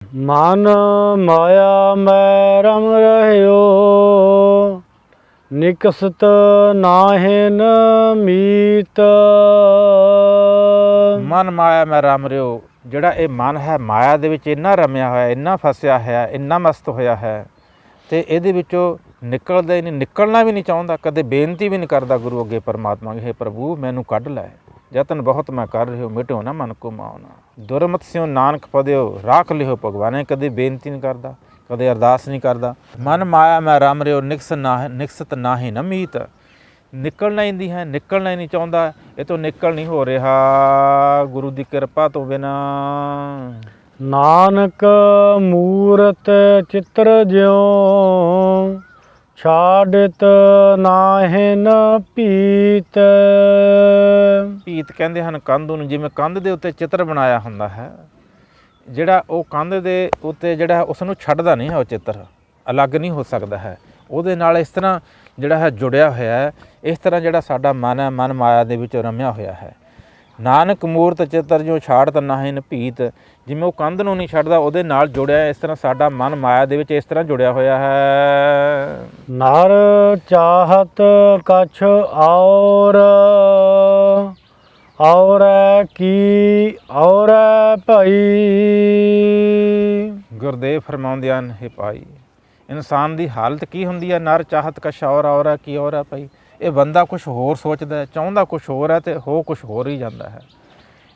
ਮਨ ਮਾਇਆ ਮੈਂ ਰਮ ਰਹਿਓ, ਨਿਕਸਤ ਨਾਹਿਨ ਮੀਤ। ਮਨ ਮਾਇਆ ਮੈਂ ਰਮ ਰਿਓ, ਜਿਹੜਾ ਇਹ ਮਨ ਹੈ ਮਾਇਆ ਦੇ ਵਿੱਚ ਇੰਨਾ ਰਮਿਆ ਹੋਇਆ, ਇੰਨਾ ਫਸਿਆ ਹੋਇਆ, ਇੰਨਾ ਮਸਤ ਹੋਇਆ ਹੈ ਅਤੇ ਇਹਦੇ ਵਿੱਚੋਂ ਨਿਕਲਦਾ ਹੀ ਨਹੀਂ, ਨਿਕਲਣਾ ਵੀ ਨਹੀਂ ਚਾਹੁੰਦਾ। ਕਦੇ ਬੇਨਤੀ ਵੀ ਨਹੀਂ ਕਰਦਾ ਗੁਰੂ ਅੱਗੇ ਪਰਮਾਤਮਾ ਅੱਗੇ, ਹੇ ਪ੍ਰਭੂ ਮੈਨੂੰ ਕੱਢ ਲੈ, ਯਤਨ ਬਹੁਤ ਮੈਂ ਕਰ ਰਿਓ, ਮਿਟਿਓ ਨਾ ਮਨ ਕੋ ਮਾਉਨਾ, ਦੁਰਮਤ ਸਿਓ ਨਾਨਕ ਪਦਿਓ ਰਾਖ ਲਿਓ ਭਗਵਾਨੇ। ਕਦੇ ਬੇਨਤੀ ਨਹੀਂ ਕਰਦਾ, ਕਦੇ ਅਰਦਾਸ ਨਹੀਂ ਕਰਦਾ। ਮਨ ਮਾਇਆ ਮੈਂ ਰਮ ਰਿਓ, ਨਿਕਸਤ ਨਾਹੀ ਨ ਮੀਤ। ਨਿਕਲਣਾ ਹੀ ਹੈ, ਨਿਕਲਣਾ ਹੀ ਨਹੀਂ ਚਾਹੁੰਦਾ, ਇਹ ਤੋਂ ਨਿਕਲ ਨਹੀਂ ਹੋ ਰਿਹਾ ਗੁਰੂ ਦੀ ਕਿਰਪਾ ਤੋਂ ਬਿਨਾਂ। ਨਾਨਕ ਮੂਰਤ ਚਿੱਤਰ ਜਿਉ, ਛਾੜਿਤ ਨਾਹਿਨ ਭੀਤ। ਭੀਤ ਕਹਿੰਦੇ ਹਨ ਕੰਧ ਨੂੰ, ਜਿਵੇਂ ਕੰਧ ਦੇ ਉੱਤੇ ਚਿੱਤਰ ਬਣਾਇਆ ਹੁੰਦਾ ਹੈ, ਜਿਹੜਾ ਉਹ ਕੰਧ ਦੇ ਉੱਤੇ ਜਿਹੜਾ ਉਸ ਨੂੰ ਛੱਡਦਾ ਨਹੀਂ ਹੈ, ਉਹ ਚਿੱਤਰ ਅਲੱਗ ਨਹੀਂ ਹੋ ਸਕਦਾ ਹੈ, ਉਹਦੇ ਨਾਲ ਇਸ ਤਰ੍ਹਾਂ ਜਿਹੜਾ ਹੈ ਜੁੜਿਆ ਹੋਇਆ ਹੈ। ਇਸ ਤਰ੍ਹਾਂ ਜਿਹੜਾ ਸਾਡਾ ਮਨ ਹੈ, ਮਨ ਮਾਇਆ ਦੇ ਵਿੱਚ ਰਮਿਆ ਹੋਇਆ ਹੈ। ਨਾਨਕ ਮੂਰਤ ਚਿੱਤਰ ਜੋ ਛਾੜਤ ਨਾਹਿਨ ਭੀਤ, ਜਿਵੇਂ ਉਹ ਕੰਧ ਨੂੰ ਨਹੀਂ ਛੱਡਦਾ, ਉਹਦੇ ਨਾਲ ਜੁੜਿਆ, ਇਸ ਤਰ੍ਹਾਂ ਸਾਡਾ ਮਨ ਮਾਇਆ ਦੇ ਵਿੱਚ ਇਸ ਤਰ੍ਹਾਂ ਜੁੜਿਆ ਹੋਇਆ ਹੈ। ਨਰ ਚਾਹਤ ਕਛ ਔਰ ਕੀ ਔਰ ਭਈ। ਗੁਰਦੇਵ ਫਰਮਾਉਂਦੇ ਹਨ, ਹੇ ਭਾਈ, ਇਨਸਾਨ ਦੀ ਹਾਲਤ ਕੀ ਹੁੰਦੀ ਹੈ? ਨਰ ਚਾਹਤ ਕਛ ਔਰ ਹੈ ਕੀ ਔਰ ਹੈ ਭਾਈ। ਇਹ ਬੰਦਾ ਕੁਛ ਹੋਰ ਸੋਚਦਾ, ਚਾਹੁੰਦਾ ਕੁਛ ਹੋਰ ਹੈ ਅਤੇ ਹੋ ਕੁਛ ਹੋਰ ਹੀ ਜਾਂਦਾ ਹੈ।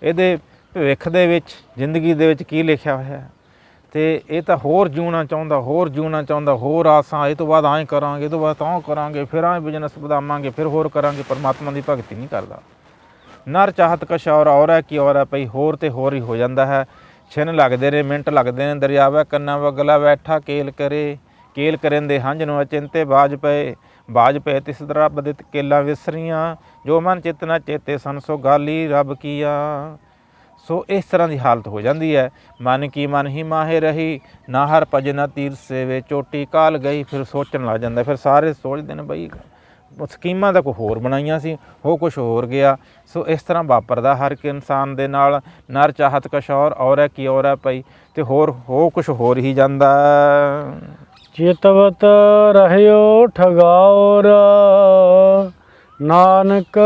ਇਹਦੇ ਭਵਿੱਖ ਦੇ ਵਿੱਚ, ਜ਼ਿੰਦਗੀ ਦੇ ਵਿੱਚ ਕੀ ਲਿਖਿਆ ਹੋਇਆ ਹੈ, ਅਤੇ ਇਹ ਤਾਂ ਹੋਰ ਜਿਉਣਾ ਚਾਹੁੰਦਾ, ਹੋਰ ਜਿਉਣਾ ਚਾਹੁੰਦਾ, ਹੋਰ ਆਸਾਂ, ਇਹ ਤੋਂ ਬਾਅਦ ਐਂ ਕਰਾਂਗੇ, ਇਹ ਤੋਂ ਬਾਅਦ ਤਾਂ ਕਰਾਂਗੇ, ਫਿਰ ਐਂ ਬਿਜ਼ਨਸ ਵਧਾਵਾਂਗੇ, ਫਿਰ ਹੋਰ ਕਰਾਂਗੇ। ਪਰਮਾਤਮਾ ਦੀ ਭਗਤੀ ਨਹੀਂ ਕਰਦਾ। ਨਰ ਚਾਹਤ ਕਛ ਔਰ ਹੈ ਕੀ ਔਰ ਹੈ ਭਾਈ, ਹੋਰ ਤੇ ਹੋਰ ਹੀ ਹੋ ਜਾਂਦਾ ਹੈ। ਛਿਨ ਲੱਗਦੇ ਨੇ, ਮਿੰਟ ਲੱਗਦੇ ਨੇ, ਦਰਿਆਵਾ ਕੰਨਾ ਵਗਲਾ ਬੈਠਾ ਕੇਲ ਕਰੇ, ਕੇਲ ਕਰਨ ਦੇ ਹੰਝ ਨੂੰ ਅਚਿੰਤੇ ਬਾਜ ਪਏ ਤਿਸ ਰੱਬ ਦੇ ਕੇਲਾਂ ਵਿਸਰੀਆਂ, ਜੋ ਮਨ ਚਿੱਤ ਨਾ ਚੇਤੇ ਸਨ ਸੋ ਗਾਲੀ ਰੱਬ ਕੀਆ। ਸੋ ਇਸ ਤਰ੍ਹਾਂ ਦੀ ਹਾਲਤ ਹੋ ਜਾਂਦੀ ਹੈ। ਮਨ ਕੀ ਮਨ ਹੀ ਮਾਹੇ ਰਹੀ, ਨਾ ਹਰ ਭਜ ਨਾ ਤੀਰ ਸੇਵੇ, ਚੋਟੀ ਕਾਲ ਗਈ। ਫਿਰ ਸੋਚਣ ਲੱਗ ਜਾਂਦਾ, ਫਿਰ ਸਾਰੇ ਸੋਚਦੇ ਨੇ ਬਈ ਸਕੀਮਾਂ ਤਾਂ ਕੋਈ ਹੋਰ ਬਣਾਈਆਂ ਸੀ, ਉਹ ਕੁਛ ਹੋਰ ਗਿਆ। ਸੋ ਇਸ ਤਰ੍ਹਾਂ ਵਾਪਰਦਾ ਹਰ ਇੱਕ ਇਨਸਾਨ ਦੇ ਨਾਲ। ਨਰ ਚਾਹਤ ਕਛ ਔਰ ਹੈ ਕੀ ਔਰ ਹੈ ਪਈ, ਅਤੇ ਹੋਰ ਹੋ ਕੁਛ ਹੋਰ ਹੀ ਜਾਂਦਾ। ਚਿਤਵਤ ਰਹਿਓ ਠਗਾਉਰ, ਨਾਨਕ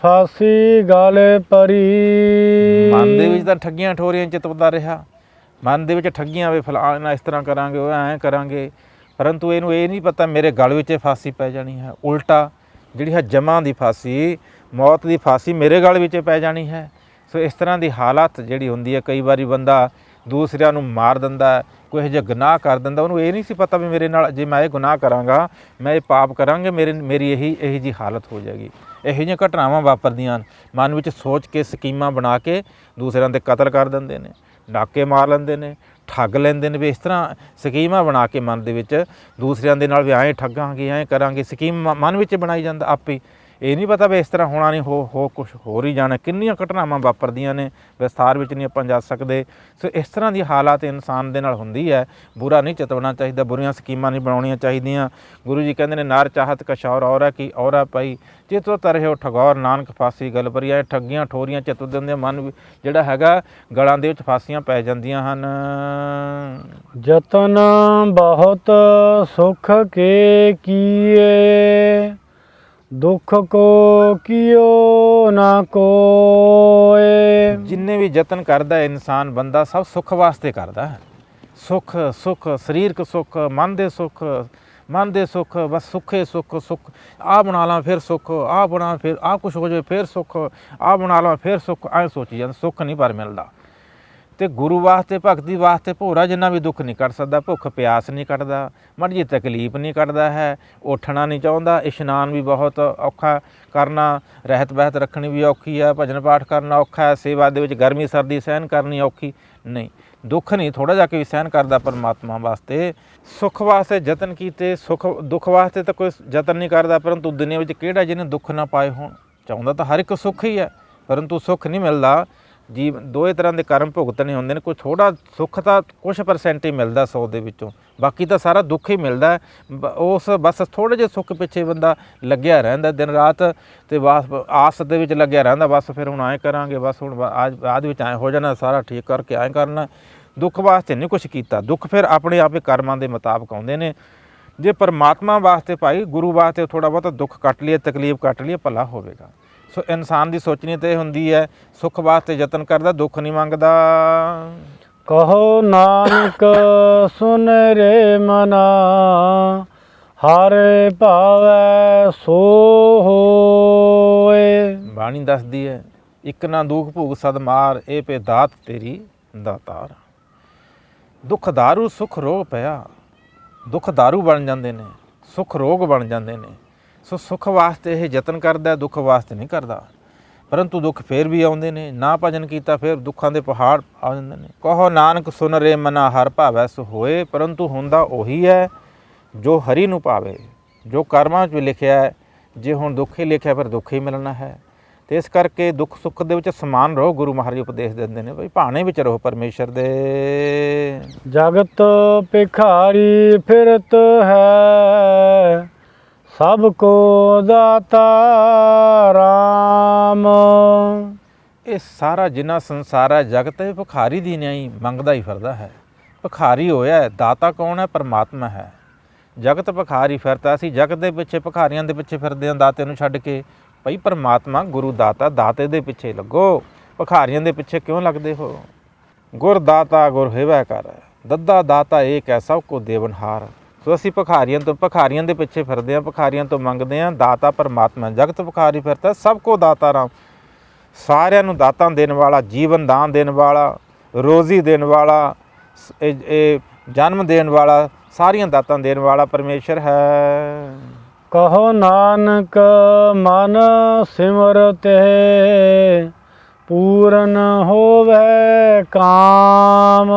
ਫਾਸੀ ਗਾਲੇ ਪਰੀ। ਮਨ ਦੇ ਵਿੱਚ ਤਾਂ ਠੱਗੀਆਂ ਠੋਰੀਆਂ ਚਿਤਵਦਾ ਰਿਹਾ, ਮਨ ਦੇ ਵਿੱਚ ਠੱਗੀਆਂ, ਵੀ ਫਲਾਣਾ ਇਸ ਤਰ੍ਹਾਂ ਕਰਾਂਗੇ, ਉਹ ਐਂ ਕਰਾਂਗੇ, ਪਰੰਤੂ ਇਹਨੂੰ ਇਹ ਨਹੀਂ ਪਤਾ ਮੇਰੇ ਗਲ ਵਿੱਚ ਫਾਸੀ ਪੈ ਜਾਣੀ ਹੈ। ਉਲਟਾ ਜਿਹੜੀ ਹੈ ਜਮਾਂ ਦੀ ਫਾਸੀ, ਮੌਤ ਦੀ ਫਾਸੀ ਮੇਰੇ ਗਲ ਵਿੱਚ ਪੈ ਜਾਣੀ ਹੈ। ਸੋ ਇਸ ਤਰ੍ਹਾਂ ਦੀ ਹਾਲਤ ਜਿਹੜੀ ਹੁੰਦੀ ਹੈ, ਕਈ ਵਾਰੀ ਬੰਦਾ ਦੂਸਰਿਆਂ ਨੂੰ ਮਾਰ ਦਿੰਦਾ, ਕੋਈ ਇਹੋ ਜਿਹਾ ਗੁਨਾਹ ਕਰ ਦਿੰਦਾ, ਉਹਨੂੰ ਇਹ ਨਹੀਂ ਸੀ ਪਤਾ ਵੀ ਮੇਰੇ ਨਾਲ ਜੇ ਮੈਂ ਇਹ ਗੁਨਾਹ ਕਰਾਂਗਾ, ਮੈਂ ਇਹ ਪਾਪ ਕਰਾਂਗੇ, ਮੇਰੀ ਇਹੀ ਜਿਹੀ ਹਾਲਤ ਹੋ ਜਾਏਗੀ। ਇਹੋ ਜਿਹੀਆਂ ਘਟਨਾਵਾਂ ਵਾਪਰਦੀਆਂ ਹਨ। ਮਨ ਵਿੱਚ ਸੋਚ ਕੇ ਸਕੀਮਾਂ ਬਣਾ ਕੇ ਦੂਸਰਿਆਂ ਦੇ ਕਤਲ ਕਰ ਦਿੰਦੇ ਨੇ, ਡਾਕੇ ਮਾਰ ਲੈਂਦੇ ਨੇ, ਠੱਗ ਲੈਂਦੇ ਨੇ। ਵੀ ਇਸ ਤਰ੍ਹਾਂ ਸਕੀਮਾਂ ਬਣਾ ਕੇ ਮਨ ਦੇ ਵਿੱਚ ਦੂਸਰਿਆਂ ਦੇ ਨਾਲ ਵੀ ਐਂ ਠੱਗਾਂਗੇ, ਐਂ ਕਰਾਂਗੇ, ਸਕੀਮ ਮਨ ਵਿੱਚ ਬਣਾਈ ਜਾਂਦਾ ਆਪੇ। ਇਹ ਨਹੀਂ ਪਤਾ ਵੀ ਇਸ ਤਰ੍ਹਾਂ ਹੋਣਾ ਨਹੀਂ, ਹੋ ਕੁਛ ਹੋਰ ਹੀ ਜਾਣਾ। ਕਿੰਨੀਆਂ ਘਟਨਾਵਾਂ ਵਾਪਰਦੀਆਂ ਨੇ, ਵਿਸਥਾਰ ਵਿੱਚ ਨਹੀਂ ਆਪਾਂ ਜਾ ਸਕਦੇ। ਸੋ ਇਸ ਤਰ੍ਹਾਂ ਦੀ ਹਾਲਾਤ ਇਨਸਾਨ ਦੇ ਨਾਲ ਹੁੰਦੀ ਹੈ। ਬੁਰਾ ਨਹੀਂ ਚਿਤਵਣਾ ਚਾਹੀਦਾ, ਬੁਰੀਆਂ ਸਕੀਮਾਂ ਨਹੀਂ ਬਣਾਉਣੀਆਂ ਚਾਹੀਦੀਆਂ। ਗੁਰੂ ਜੀ ਕਹਿੰਦੇ ਨੇ, ਨਰ ਚਾਹਤ ਕਛ ਔਰ ਹੈ ਕੀ ਔਰ ਹੈ ਪਈ, ਚਿਤਵ ਤਰਹਿਓ ਠਗੌਰ, ਨਾਨਕ ਫਾਸੀ ਗਲ ਭਰੀ। ਐ ਠੱਗੀਆਂ ਠੋਰੀਆਂ ਚਿਤਵ ਦਿੰਦੇ, ਮਨ ਜਿਹੜਾ ਹੈਗਾ ਗਲਾਂ ਦੇ ਵਿੱਚ ਫਾਸੀਆਂ ਪੈ ਜਾਂਦੀਆਂ ਹਨ। ਜਤਨ ਬਹੁਤ ਸੁਖ ਕੇ ਕੀਏ, ਦੁੱਖ ਕੋ ਕੀਓ ਨਾ ਕੋਏ। ਜਿੰਨੇ ਵੀ ਯਤਨ ਕਰਦਾ ਇਨਸਾਨ, ਬੰਦਾ ਸਭ ਸੁੱਖ ਵਾਸਤੇ ਕਰਦਾ ਹੈ। ਸੁੱਖ ਸਰੀਰਕ ਸੁੱਖ, ਮਨ ਦੇ ਸੁੱਖ, ਬਸ ਸੁੱਖੇ ਸੁੱਖ। ਆਹ ਬਣਾ ਲਾਂ ਫਿਰ ਸੁੱਖ, ਆਹ ਬਣਾ ਫਿਰ ਆਹ ਕੁਛ ਹੋ ਜਾਵੇ ਫਿਰ ਸੁੱਖ, ਆਹ ਬਣਾ ਲਾਂ ਫਿਰ ਸੁੱਖ, ਐਂ ਸੋਚੀ ਜਾਂਦਾ। ਸੁੱਖ ਨਹੀਂ ਪਰ ਮਿਲਦਾ। ਅਤੇ ਗੁਰੂ ਵਾਸਤੇ, ਭਗਤੀ ਵਾਸਤੇ ਭੋਰਾ ਜਿੰਨਾ ਵੀ ਦੁੱਖ ਨਹੀਂ ਕੱਢ ਸਕਦਾ। ਭੁੱਖ ਪਿਆਸ ਨਹੀਂ ਕੱਢਦਾ, ਮਾੜੀ ਜਿਹੀ ਤਕਲੀਫ ਨਹੀਂ ਕੱਢਦਾ ਹੈ। ਉੱਠਣਾ ਨਹੀਂ ਚਾਹੁੰਦਾ, ਇਸ਼ਨਾਨ ਵੀ ਬਹੁਤ ਔਖਾ ਕਰਨਾ, ਰਹਿਤ ਬਹਿਤ ਰੱਖਣੀ ਵੀ ਔਖੀ ਹੈ, ਭਜਨ ਪਾਠ ਕਰਨਾ ਔਖਾ ਹੈ, ਸੇਵਾ ਦੇ ਵਿੱਚ ਗਰਮੀ ਸਰਦੀ ਸਹਿਣ ਕਰਨੀ ਔਖੀ। ਨਹੀਂ, ਦੁੱਖ ਨਹੀਂ ਥੋੜ੍ਹਾ ਜਿਹਾ ਵੀ ਸਹਿਣ ਕਰਦਾ ਪਰਮਾਤਮਾ ਵਾਸਤੇ। ਸੁੱਖ ਵਾਸਤੇ ਯਤਨ ਕੀਤੇ, ਦੁੱਖ ਵਾਸਤੇ ਤਾਂ ਕੋਈ ਯਤਨ ਨਹੀਂ ਕਰਦਾ। ਪਰੰਤੂ ਦੁਨੀਆ ਵਿੱਚ ਕਿਹੜਾ ਜਿਹਨੇ ਦੁੱਖ ਨਾ ਪਾਏ ਹੋਣ। ਚਾਹੁੰਦਾ ਤਾਂ ਹਰ ਇੱਕ ਸੁੱਖ ਹੀ ਹੈ, ਪਰੰਤੂ ਸੁੱਖ ਨਹੀਂ ਮਿਲਦਾ। ਦੋਏ ਤਰ੍ਹਾਂ ਦੇ ਕਰਮ ਭੁਗਤਣੇ ਹੁੰਦੇ ਨੇ। ਕੋਈ ਥੋੜ੍ਹਾ ਸੁੱਖ ਤਾਂ ਕੁਛ % ਹੀ ਮਿਲਦਾ 100 ਦੇ ਵਿੱਚੋਂ, ਬਾਕੀ ਤਾਂ ਸਾਰਾ ਦੁੱਖ ਹੀ ਮਿਲਦਾ। ਉਸ ਬਸ ਥੋੜ੍ਹੇ ਜਿਹੇ ਸੁੱਖ ਪਿੱਛੇ ਬੰਦਾ ਲੱਗਿਆ ਰਹਿੰਦਾ ਦਿਨ ਰਾਤ, ਅਤੇ ਬਸ ਆਸ ਦੇ ਵਿੱਚ ਲੱਗਿਆ ਰਹਿੰਦਾ। ਬਸ ਫਿਰ ਹੁਣ ਐਂ ਕਰਾਂਗੇ, ਬਸ ਹੁਣ ਬਾਅਦ ਵਿੱਚ ਐਂ ਹੋ ਜਾਣਾ, ਸਾਰਾ ਠੀਕ ਕਰਕੇ ਐਂ ਕਰਨਾ। ਦੁੱਖ ਵਾਸਤੇ ਨਹੀਂ ਕੁਛ ਕੀਤਾ। ਦੁੱਖ ਫਿਰ ਆਪਣੇ ਆਪੇ ਕਰਮਾਂ ਦੇ ਮੁਤਾਬਕ ਆਉਂਦੇ ਨੇ। ਜੇ ਪਰਮਾਤਮਾ ਵਾਸਤੇ ਭਾਈ ਗੁਰੂ ਵਾਸਤੇ ਥੋੜ੍ਹਾ ਬਹੁਤਾ ਦੁੱਖ ਕੱਟ ਲਈਏ, ਤਕਲੀਫ ਕੱਟ ਲਈਏ, ਭਲਾ ਹੋਵੇਗਾ। ਸੋ ਇਨਸਾਨ ਦੀ ਸੋਚਣੀ ਤਾਂ ਇਹ ਹੁੰਦੀ ਹੈ, ਸੁੱਖ ਵਾਸਤੇ ਯਤਨ ਕਰਦਾ, ਦੁੱਖ ਨਹੀਂ ਮੰਗਦਾ। ਕਹੋ ਨਾਨਕ ਸੁਨ ਰੇ ਮਨਾ, ਹਰ ਭਾਵੈ ਸੋ ਹੋਏ। ਬਾਣੀ ਦੱਸਦੀ ਹੈ, ਇੱਕ ਨਾ ਦੁਖ ਭੂਖ ਸਦ ਮਾਰ, ਇਹ ਪੇ ਦਾਤ ਤੇਰੀ ਦਾਤਾਰ। ਦੁੱਖ ਦਾਰੂ ਸੁੱਖ ਰੋਗ ਪਿਆ। ਦੁੱਖ ਦਾਰੂ ਬਣ ਜਾਂਦੇ ਨੇ, ਸੁੱਖ ਰੋਗ ਬਣ ਜਾਂਦੇ ਨੇ। ਸੋ ਸੁੱਖ ਵਾਸਤੇ ਇਹ ਯਤਨ ਕਰਦਾ, ਦੁੱਖ ਵਾਸਤੇ ਨਹੀਂ ਕਰਦਾ। ਪਰੰਤੂ ਦੁੱਖ ਫੇਰ ਵੀ ਆਉਂਦੇ ਨੇ, ਨਾ ਭਜਨ ਕੀਤਾ ਫਿਰ ਦੁੱਖਾਂ ਦੇ ਪਹਾੜ ਆ ਜਾਂਦੇ ਨੇ। ਕਹੋ ਨਾਨਕ ਸੁਨ ਰੇ ਮਨਾ, ਹਰ ਭਾਵੈ ਸੋ ਹੋਏ। ਪਰੰਤੂ ਹੁੰਦਾ ਉਹੀ ਹੈ ਜੋ ਹਰੀ ਨੂੰ ਭਾਵੇ, ਜੋ ਕਰਮਾਂ 'ਚ ਲਿਖਿਆ ਹੈ। ਜੇ ਹੁਣ ਦੁੱਖ ਹੀ ਲਿਖਿਆ ਫਿਰ ਦੁੱਖ ਹੀ ਮਿਲਣਾ ਹੈ। ਅਤੇ ਇਸ ਕਰਕੇ ਦੁੱਖ ਸੁੱਖ ਦੇ ਵਿੱਚ ਸਮਾਨ ਰਹੋ। ਗੁਰੂ ਮਹਾਰਾਜ ਉਪਦੇਸ਼ ਦਿੰਦੇ ਨੇ, ਬਈ ਭਾਣੇ ਵਿੱਚ ਰਹੋ ਪਰਮੇਸ਼ਰ ਦੇ। ਜਗਤ ਭਿਖਾਰੀ ਫਿਰਤ ਹੈ, ਸਭ ਕੋ ਦਾਤਾ ਰਾਮ। ਇਹ ਸਾਰਾ ਜਿੰਨਾ ਸੰਸਾਰ ਹੈ, ਜਗਤ ਹੈ, ਭਿਖਾਰੀ ਦੀ ਨਿਆਈ ਮੰਗਦਾ ਹੀ ਫਿਰਦਾ ਹੈ। ਭਿਖਾਰੀ ਹੋਇਆ, ਦਾਤਾ ਕੌਣ ਹੈ? ਪਰਮਾਤਮਾ ਹੈ। ਜਗਤ ਭਿਖਾਰੀ ਫਿਰਦਾ, ਅਸੀਂ ਜਗਤ ਦੇ ਪਿੱਛੇ ਭਿਖਾਰੀਆਂ ਦੇ ਪਿੱਛੇ ਫਿਰਦੇ ਹਾਂ, ਦਾਤੇ ਨੂੰ ਛੱਡ ਕੇ। ਭਾਈ ਪਰਮਾਤਮਾ ਗੁਰੂ ਦਾਤਾ, ਦਾਤੇ ਦੇ ਪਿੱਛੇ ਲੱਗੋ, ਭਿਖਾਰੀਆਂ ਦੇ ਪਿੱਛੇ ਕਿਉਂ ਲੱਗਦੇ ਹੋ? ਗੁਰ ਦਾਤਾ ਗੁਰ ਹੋਵੈ ਕਰ, ਦੱਦਾ ਦਾਤਾ ਏਕ ਹੈ, ਸਭ ਕੋ ਦੇਵਨਹਾਰ। ਸੋ ਅਸੀਂ ਭਿਖਾਰੀਆਂ ਦੇ ਪਿੱਛੇ ਫਿਰਦੇ ਹਾਂ, ਭਿਖਾਰੀਆਂ ਤੋਂ ਮੰਗਦੇ ਹਾਂ। ਦਾਤਾ ਪਰਮਾਤਮਾ, ਜਗਤ ਭਿਖਾਰੀ ਫਿਰਦਾ, ਸਭ ਕੋ ਦਾਤਾ ਰਾਮ। ਸਾਰਿਆਂ ਨੂੰ ਦਾਤਾਂ ਦੇਣ ਵਾਲਾ, ਜੀਵਨ ਦਾਨ ਦੇਣ ਵਾਲਾ, ਰੋਜ਼ੀ ਦੇਣ ਵਾਲਾ, ਇਹ ਜਨਮ ਦੇਣ ਵਾਲਾ, ਸਾਰੀਆਂ ਦਾਤਾਂ ਦੇਣ ਵਾਲਾ ਪਰਮੇਸ਼ਰ ਹੈ। ਕਹੋ ਨਾਨਕ ਮਨ ਸਿਮਰਤਿ, ਪੂਰਨ ਹੋਵੇ ਕਾਮ।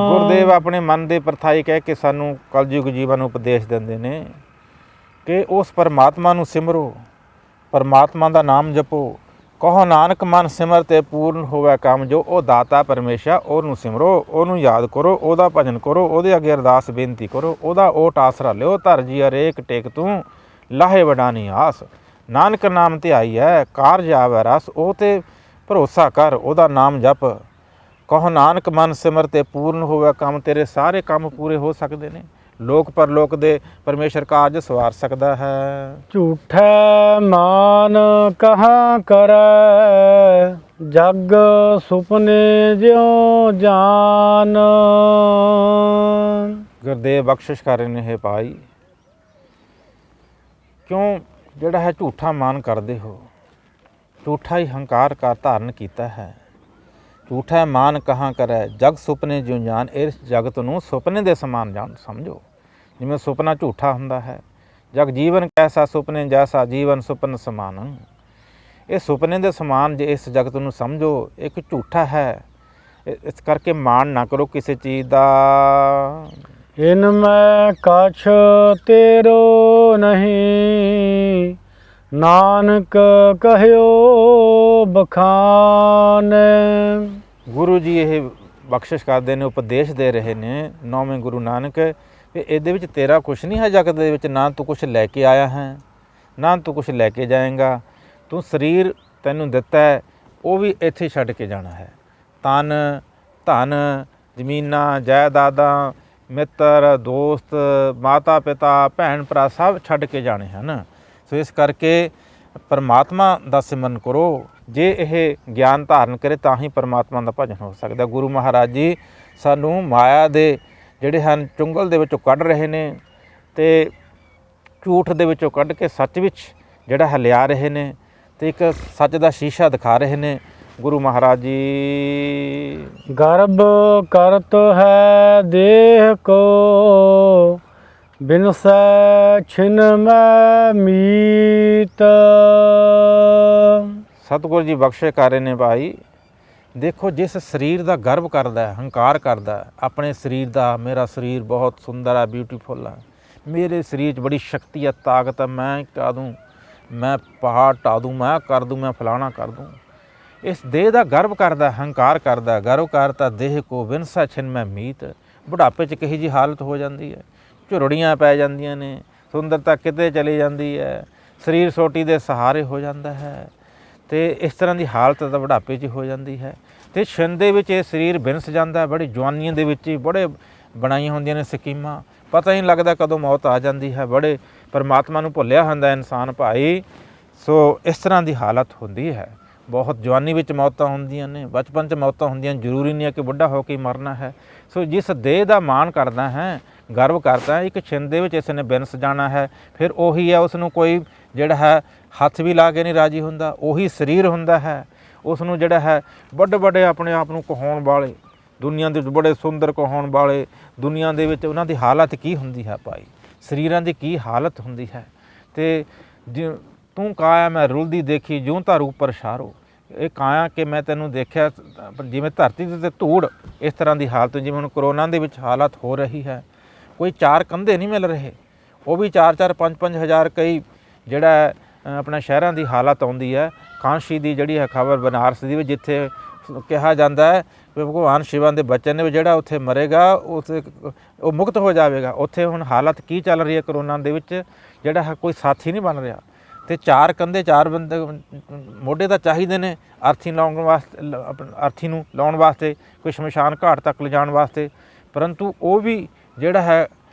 ਗੁਰਦੇਵ ਆਪਣੇ ਮਨ ਦੇ ਪਰਥਾਈ ਕਹਿ ਕੇ ਸਾਨੂੰ ਕਲਯੁਗ ਜੀਵਨ ਨੂੰ ਉਪਦੇਸ਼ ਦਿੰਦੇ ਨੇ ਕਿ ਉਸ ਪਰਮਾਤਮਾ ਨੂੰ ਸਿਮਰੋ, ਪਰਮਾਤਮਾ ਦਾ ਨਾਮ ਜਪੋ। ਕਹੋ ਨਾਨਕ ਮਨ ਸਿਮਰਤਿ, ਪੂਰਨ ਹੋਵੇ ਕੰਮ। ਜੋ ਉਹ ਦਾਤਾ ਪਰਮੇਸ਼ਰ, ਉਹਨੂੰ ਸਿਮਰੋ, ਉਹਨੂੰ ਯਾਦ ਕਰੋ, ਉਹਦਾ ਭਜਨ ਕਰੋ, ਉਹਦੇ ਅੱਗੇ ਅਰਦਾਸ ਬੇਨਤੀ ਕਰੋ, ਉਹਦਾ ਓਟ ਆਸਰਾ ਲਿਓ। ਧਰ ਜੀ ਹਰੇਕ ਟੇਕ ਤੂੰ, ਲਾਹੇ ਵਡਾਨੀ ਆਸ। ਨਾਨਕ ਨਾਮ ਧਿਆਈ ਹੈ, ਕਾਰਜ ਆਵੈ ਰਸ। ਉਹ ਤੇ ਭਰੋਸਾ ਕਰ, ਉਹਦਾ ਨਾਮ ਜਪ। ਕਹੋ ਨਾਨਕ ਮਨ ਸਿਮਰਤਿ, ਪੂਰਨ ਹੋਵੇ ਕੰਮ। ਤੇਰੇ ਸਾਰੇ ਕੰਮ ਪੂਰੇ ਹੋ ਸਕਦੇ ਨੇ। ਲੋਕ ਪਰਲੋਕ ਦੇ ਪਰਮੇਸ਼ਰ ਕਾਰਜ ਸਵਾਰ ਸਕਦਾ ਹੈ। ਝੂਠੈ ਮਾਨ ਕਹਾਂ ਕਰੈ, ਜਗ ਸੁਪਨੇ ਜਿਉ ਜਾਨ। ਗੁਰਦੇਵ ਬਖਸ਼ਿਸ਼ ਕਰ ਰਹੇ ਨੇ, ਹੈ ਭਾਈ ਕਿਉਂ ਜਿਹੜਾ ਹੈ ਝੂਠਾ ਮਾਨ ਕਰਦੇ ਹੋ, ਝੂਠਾ ਹੀ ਹੰਕਾਰ ਕਰ ਧਾਰਨ ਕੀਤਾ ਹੈ। ਝੂਠਾ ਮਾਨ ਕਹਾਂ ਕਰੈ, ਜਗ ਸੁਪਨੇ ਜਿਉ ਜਾਨ। ਇਸ ਜਗਤ ਨੂੰ ਸੁਪਨੇ ਦੇ ਸਮਾਨ ਜਾਣ ਸਮਝੋ। ਜਿਵੇਂ ਸੁਪਨਾ ਝੂਠਾ ਹੁੰਦਾ ਹੈ, ਜਗ ਜੀਵਨ ਕੈਸਾ ਸੁਪਨੇ ਜੈਸਾ, ਜੀਵਨ ਸੁਪਨ ਸਮਾਨ। ਇਹ ਸੁਪਨੇ ਦੇ ਸਮਾਨ ਜੇ ਇਸ ਜਗਤ ਨੂੰ ਸਮਝੋ, ਇੱਕ ਝੂਠਾ ਹੈ। ਇਸ ਕਰਕੇ ਮਾਣ ਨਾ ਕਰੋ ਕਿਸੇ ਚੀਜ਼ ਦਾ। ਇਨ ਮੈਂ ਕਛ ਤੇਰੋ ਨਹੀਂ, ਨਾਨਕ ਕਹਿਓ ਬਖਾਨ। ਗੁਰੂ ਜੀ ਇਹ ਬਖਸ਼ਿਸ਼ ਕਰਦੇ ਨੇ, ਉਪਦੇਸ਼ ਦੇ ਰਹੇ ਨੇ, 9ਵੇਂ ਗੁਰੂ ਨਾਨਕ, ਕਿ ਇਹਦੇ ਵਿੱਚ ਤੇਰਾ ਕੁਛ ਨਹੀਂ ਹੈ। ਜਗਤ ਦੇ ਵਿੱਚ ਨਾ ਤੂੰ ਕੁਛ ਲੈ ਕੇ ਆਇਆ ਹੈ, ਨਾ ਤੂੰ ਕੁਛ ਲੈ ਕੇ ਜਾਏਗਾ। ਤੂੰ ਸਰੀਰ ਤੈਨੂੰ ਦਿੱਤਾ ਹੈ, ਉਹ ਵੀ ਇੱਥੇ ਛੱਡ ਕੇ ਜਾਣਾ ਹੈ। ਤਨ ਧਨ ਜ਼ਮੀਨਾਂ ਜਾਇਦਾਦਾਂ, ਮਿੱਤਰ ਦੋਸਤ, ਮਾਤਾ ਪਿਤਾ ਭੈਣ ਭਰਾ ਸਭ ਛੱਡ ਕੇ ਜਾਣੇ ਹਨ। ਸੋ ਇਸ ਕਰਕੇ ਪਰਮਾਤਮਾ ਦਾ ਸਿਮਰਨ ਕਰੋ। ਜੇ ਇਹ ਗਿਆਨ ਧਾਰਨ ਕਰੇ ਤਾਂ ਹੀ ਪਰਮਾਤਮਾ ਦਾ ਭਜਨ ਹੋ ਸਕਦਾ। ਗੁਰੂ ਮਹਾਰਾਜ ਜੀ ਸਾਨੂੰ ਮਾਇਆ ਦੇ ਜਿਹੜੇ ਹਨ ਚੁੰਗਲ ਦੇ ਵਿੱਚੋਂ ਕੱਢ ਰਹੇ ਨੇ, ਅਤੇ ਝੂਠ ਦੇ ਵਿੱਚੋਂ ਕੱਢ ਕੇ ਸੱਚ ਵਿੱਚ ਜਿਹੜਾ ਹੈ ਲਿਆ ਰਹੇ ਨੇ, ਅਤੇ ਇੱਕ ਸੱਚ ਦਾ ਸ਼ੀਸ਼ਾ ਦਿਖਾ ਰਹੇ ਨੇ ਗੁਰੂ ਮਹਾਰਾਜ ਜੀ। ਗਰਭ ਕਰਤ ਹੈ ਦੇਹ ਕੋ, ਬਿਨਸੈ ਛਿਨ ਮੈਂ ਮੀਤ। ਸਤਿਗੁਰੂ ਜੀ ਬਖਸ਼ੇ ਕਰ ਰਹੇ ਨੇ ਭਾਈ। ਦੇਖੋ, ਜਿਸ ਸਰੀਰ ਦਾ ਗਰਵ ਕਰਦਾ ਹੈ, ਹੰਕਾਰ ਕਰਦਾ ਹੈ ਆਪਣੇ ਸਰੀਰ ਦਾ, ਮੇਰਾ ਸਰੀਰ ਬਹੁਤ ਸੁੰਦਰ ਹੈ, ਬਿਊਟੀਫੁਲ ਹੈ, ਮੇਰੇ ਸਰੀਰ 'ਚ ਬੜੀ ਸ਼ਕਤੀ ਹੈ, ਤਾਕਤ ਹੈ, ਮੈਂ ਢਾ ਦੂੰ, ਮੈਂ ਪਹਾੜ ਢਾ ਦੂੰ, ਮੈਂ ਕਰ ਦੂੰ, ਮੈਂ ਫਲਾਣਾ ਕਰ ਦੂੰ। ਇਸ ਦੇਹ ਦਾ ਗਰਵ ਕਰਦਾ, ਹੰਕਾਰ ਕਰਦਾ। ਗਰਵ ਕਰਤਾ ਦੇਹ ਕੋ, ਵਿਨਸਾ ਛਿਨ ਮੈਂ ਮੀਤ। ਬੁਢਾਪੇ 'ਚ ਕਹੀ ਜਿਹੀ ਹਾਲਤ ਹੋ ਜਾਂਦੀ ਹੈ, ਝੁਰੜੀਆਂ ਪੈ ਜਾਂਦੀਆਂ ਨੇ, ਸੁੰਦਰਤਾ ਕਿਤੇ ਚਲੀ ਜਾਂਦੀ ਹੈ, ਸਰੀਰ ਸੋਟੀ ਦੇ ਸਹਾਰੇ ਹੋ ਜਾਂਦਾ ਹੈ, ਅਤੇ ਇਸ ਤਰ੍ਹਾਂ ਦੀ ਹਾਲਤ ਤਾਂ ਬੁਢਾਪੇ 'ਚ ਹੋ ਜਾਂਦੀ ਹੈ। ਤੇ ਛਿੰਨ ਦੇ ਵਿੱਚ ਇਹ ਸਰੀਰ ਬਿਨਸ ਜਾਂਦਾ। ਬੜੀ ਜਵਾਨੀਆਂ ਦੇ ਵਿੱਚ ਹੀ ਬੜੇ ਬਣਾਈਆਂ ਹੁੰਦੀਆਂ ਨੇ ਸਕੀਮਾਂ, ਪਤਾ ਹੀ ਨਹੀਂ ਲੱਗਦਾ ਕਦੋਂ ਮੌਤ ਆ ਜਾਂਦੀ ਹੈ। ਬੜੇ ਪਰਮਾਤਮਾ ਨੂੰ ਭੁੱਲਿਆ ਹੁੰਦਾ ਇਨਸਾਨ ਭਾਈ। ਸੋ ਇਸ ਤਰ੍ਹਾਂ ਦੀ ਹਾਲਤ ਹੁੰਦੀ ਹੈ। ਬਹੁਤ ਜਵਾਨੀ ਵਿੱਚ ਮੌਤਾਂ ਹੁੰਦੀਆਂ ਨੇ, ਬਚਪਨ 'ਚ ਮੌਤਾਂ ਹੁੰਦੀਆਂ। ਜ਼ਰੂਰੀ ਨਹੀਂ ਹੈ ਕਿ ਬੁੱਢਾ ਹੋ ਕੇ ਮਰਨਾ ਹੈ। ਸੋ ਜਿਸ ਦੇਹ ਦਾ ਮਾਣ ਕਰਦਾ ਹੈ, ਗਰਵ ਕਰਦਾ ਹੈ, ਇੱਕ ਛਿੰਨ ਦੇ ਵਿੱਚ ਇਸ ਨੇ ਬਿਨਸ ਜਾਣਾ ਹੈ। ਫਿਰ ਉਹੀ ਹੈ, ਉਸ ਨੂੰ ਕੋਈ ਜਿਹੜਾ ਹੈ ਹੱਥ ਵੀ ਲਾ ਕੇ ਨਹੀਂ ਰਾਜੀ ਹੁੰਦਾ। ਉਹੀ ਸਰੀਰ ਹੁੰਦਾ ਹੈ, ਉਸ ਨੂੰ ਜਿਹੜਾ ਹੈ ਵੱਡੇ ਵੱਡੇ ਆਪਣੇ ਆਪ ਨੂੰ ਕਹਾਉਣ ਵਾਲੇ, ਦੁਨੀਆ ਦੇ ਬੜੇ ਸੁੰਦਰ ਕਹਾਉਣ ਵਾਲੇ, ਦੁਨੀਆ ਦੇ ਵਿੱਚ ਉਹਨਾਂ ਦੀ ਹਾਲਤ ਕੀ ਹੁੰਦੀ ਹੈ ਭਾਈ, ਸਰੀਰਾਂ ਦੀ ਕੀ ਹਾਲਤ ਹੁੰਦੀ ਹੈ। ਅਤੇ ਤੂੰ ਕਾਇਆ ਮੈਂ ਰੁਲਦੀ ਦੇਖੀ ਜੂੰ ਧਰ ਉੱਪਰ ਸ਼ਾਰੋ। ਇਹ ਕਾਇਆ ਕਿ ਮੈਂ ਤੈਨੂੰ ਦੇਖਿਆ ਜਿਵੇਂ ਧਰਤੀ ਦੇ ਉੱਤੇ ਧੂੜ, ਇਸ ਤਰ੍ਹਾਂ ਦੀ ਹਾਲਤ ਜਿਵੇਂ ਹੁਣ ਕਰੋਨਾ ਦੇ ਵਿੱਚ ਹਾਲਤ ਹੋ ਰਹੀ ਹੈ। ਕੋਈ ਚਾਰ ਕੰਧੇ ਨਹੀਂ ਮਿਲ ਰਹੇ, ਉਹ ਵੀ 4-4 5-5 ਹਜ਼ਾਰ। ਕਈ ਜਿਹੜਾ ਆਪਣਾ ਸ਼ਹਿਰਾਂ ਦੀ ਹਾਲਤ ਆਉਂਦੀ ਹੈ। ਕਾਂਸ਼ੀ ਦੀ ਜਿਹੜੀ ਹੈ ਖਬਰ ਬਨਾਰਸ ਦੀ ਵੀ, ਜਿੱਥੇ ਕਿਹਾ ਜਾਂਦਾ ਹੈ ਵੀ ਭਗਵਾਨ ਸ਼ਿਵਾਂ ਦੇ ਬਚਨ ਨੇ ਵੀ ਜਿਹੜਾ ਉੱਥੇ ਮਰੇਗਾ ਉੱਥੇ ਉਹ ਮੁਕਤ ਹੋ ਜਾਵੇਗਾ। ਉੱਥੇ ਹੁਣ ਹਾਲਤ ਕੀ ਚੱਲ ਰਹੀ ਹੈ ਕਰੋਨਾ ਦੇ ਵਿੱਚ, ਜਿਹੜਾ ਹੈ ਕੋਈ ਸਾਥੀ ਨਹੀਂ ਬਣ ਰਿਹਾ। ਅਤੇ ਚਾਰ ਕੰਧੇ, ਚਾਰ ਬੰਦੇ ਮੋਢੇ ਤਾਂ ਚਾਹੀਦੇ ਨੇ ਅਰਥੀ ਲਾਉਣ ਵਾਸਤੇ, ਅਰਥੀ ਨੂੰ ਲਾਉਣ ਵਾਸਤੇ, ਕੋਈ ਸ਼ਮਸ਼ਾਨ ਘਾਟ ਤੱਕ ਲਿਜਾਣ ਵਾਸਤੇ, ਪਰੰਤੂ ਉਹ ਵੀ ਜਿਹੜਾ ਹੈ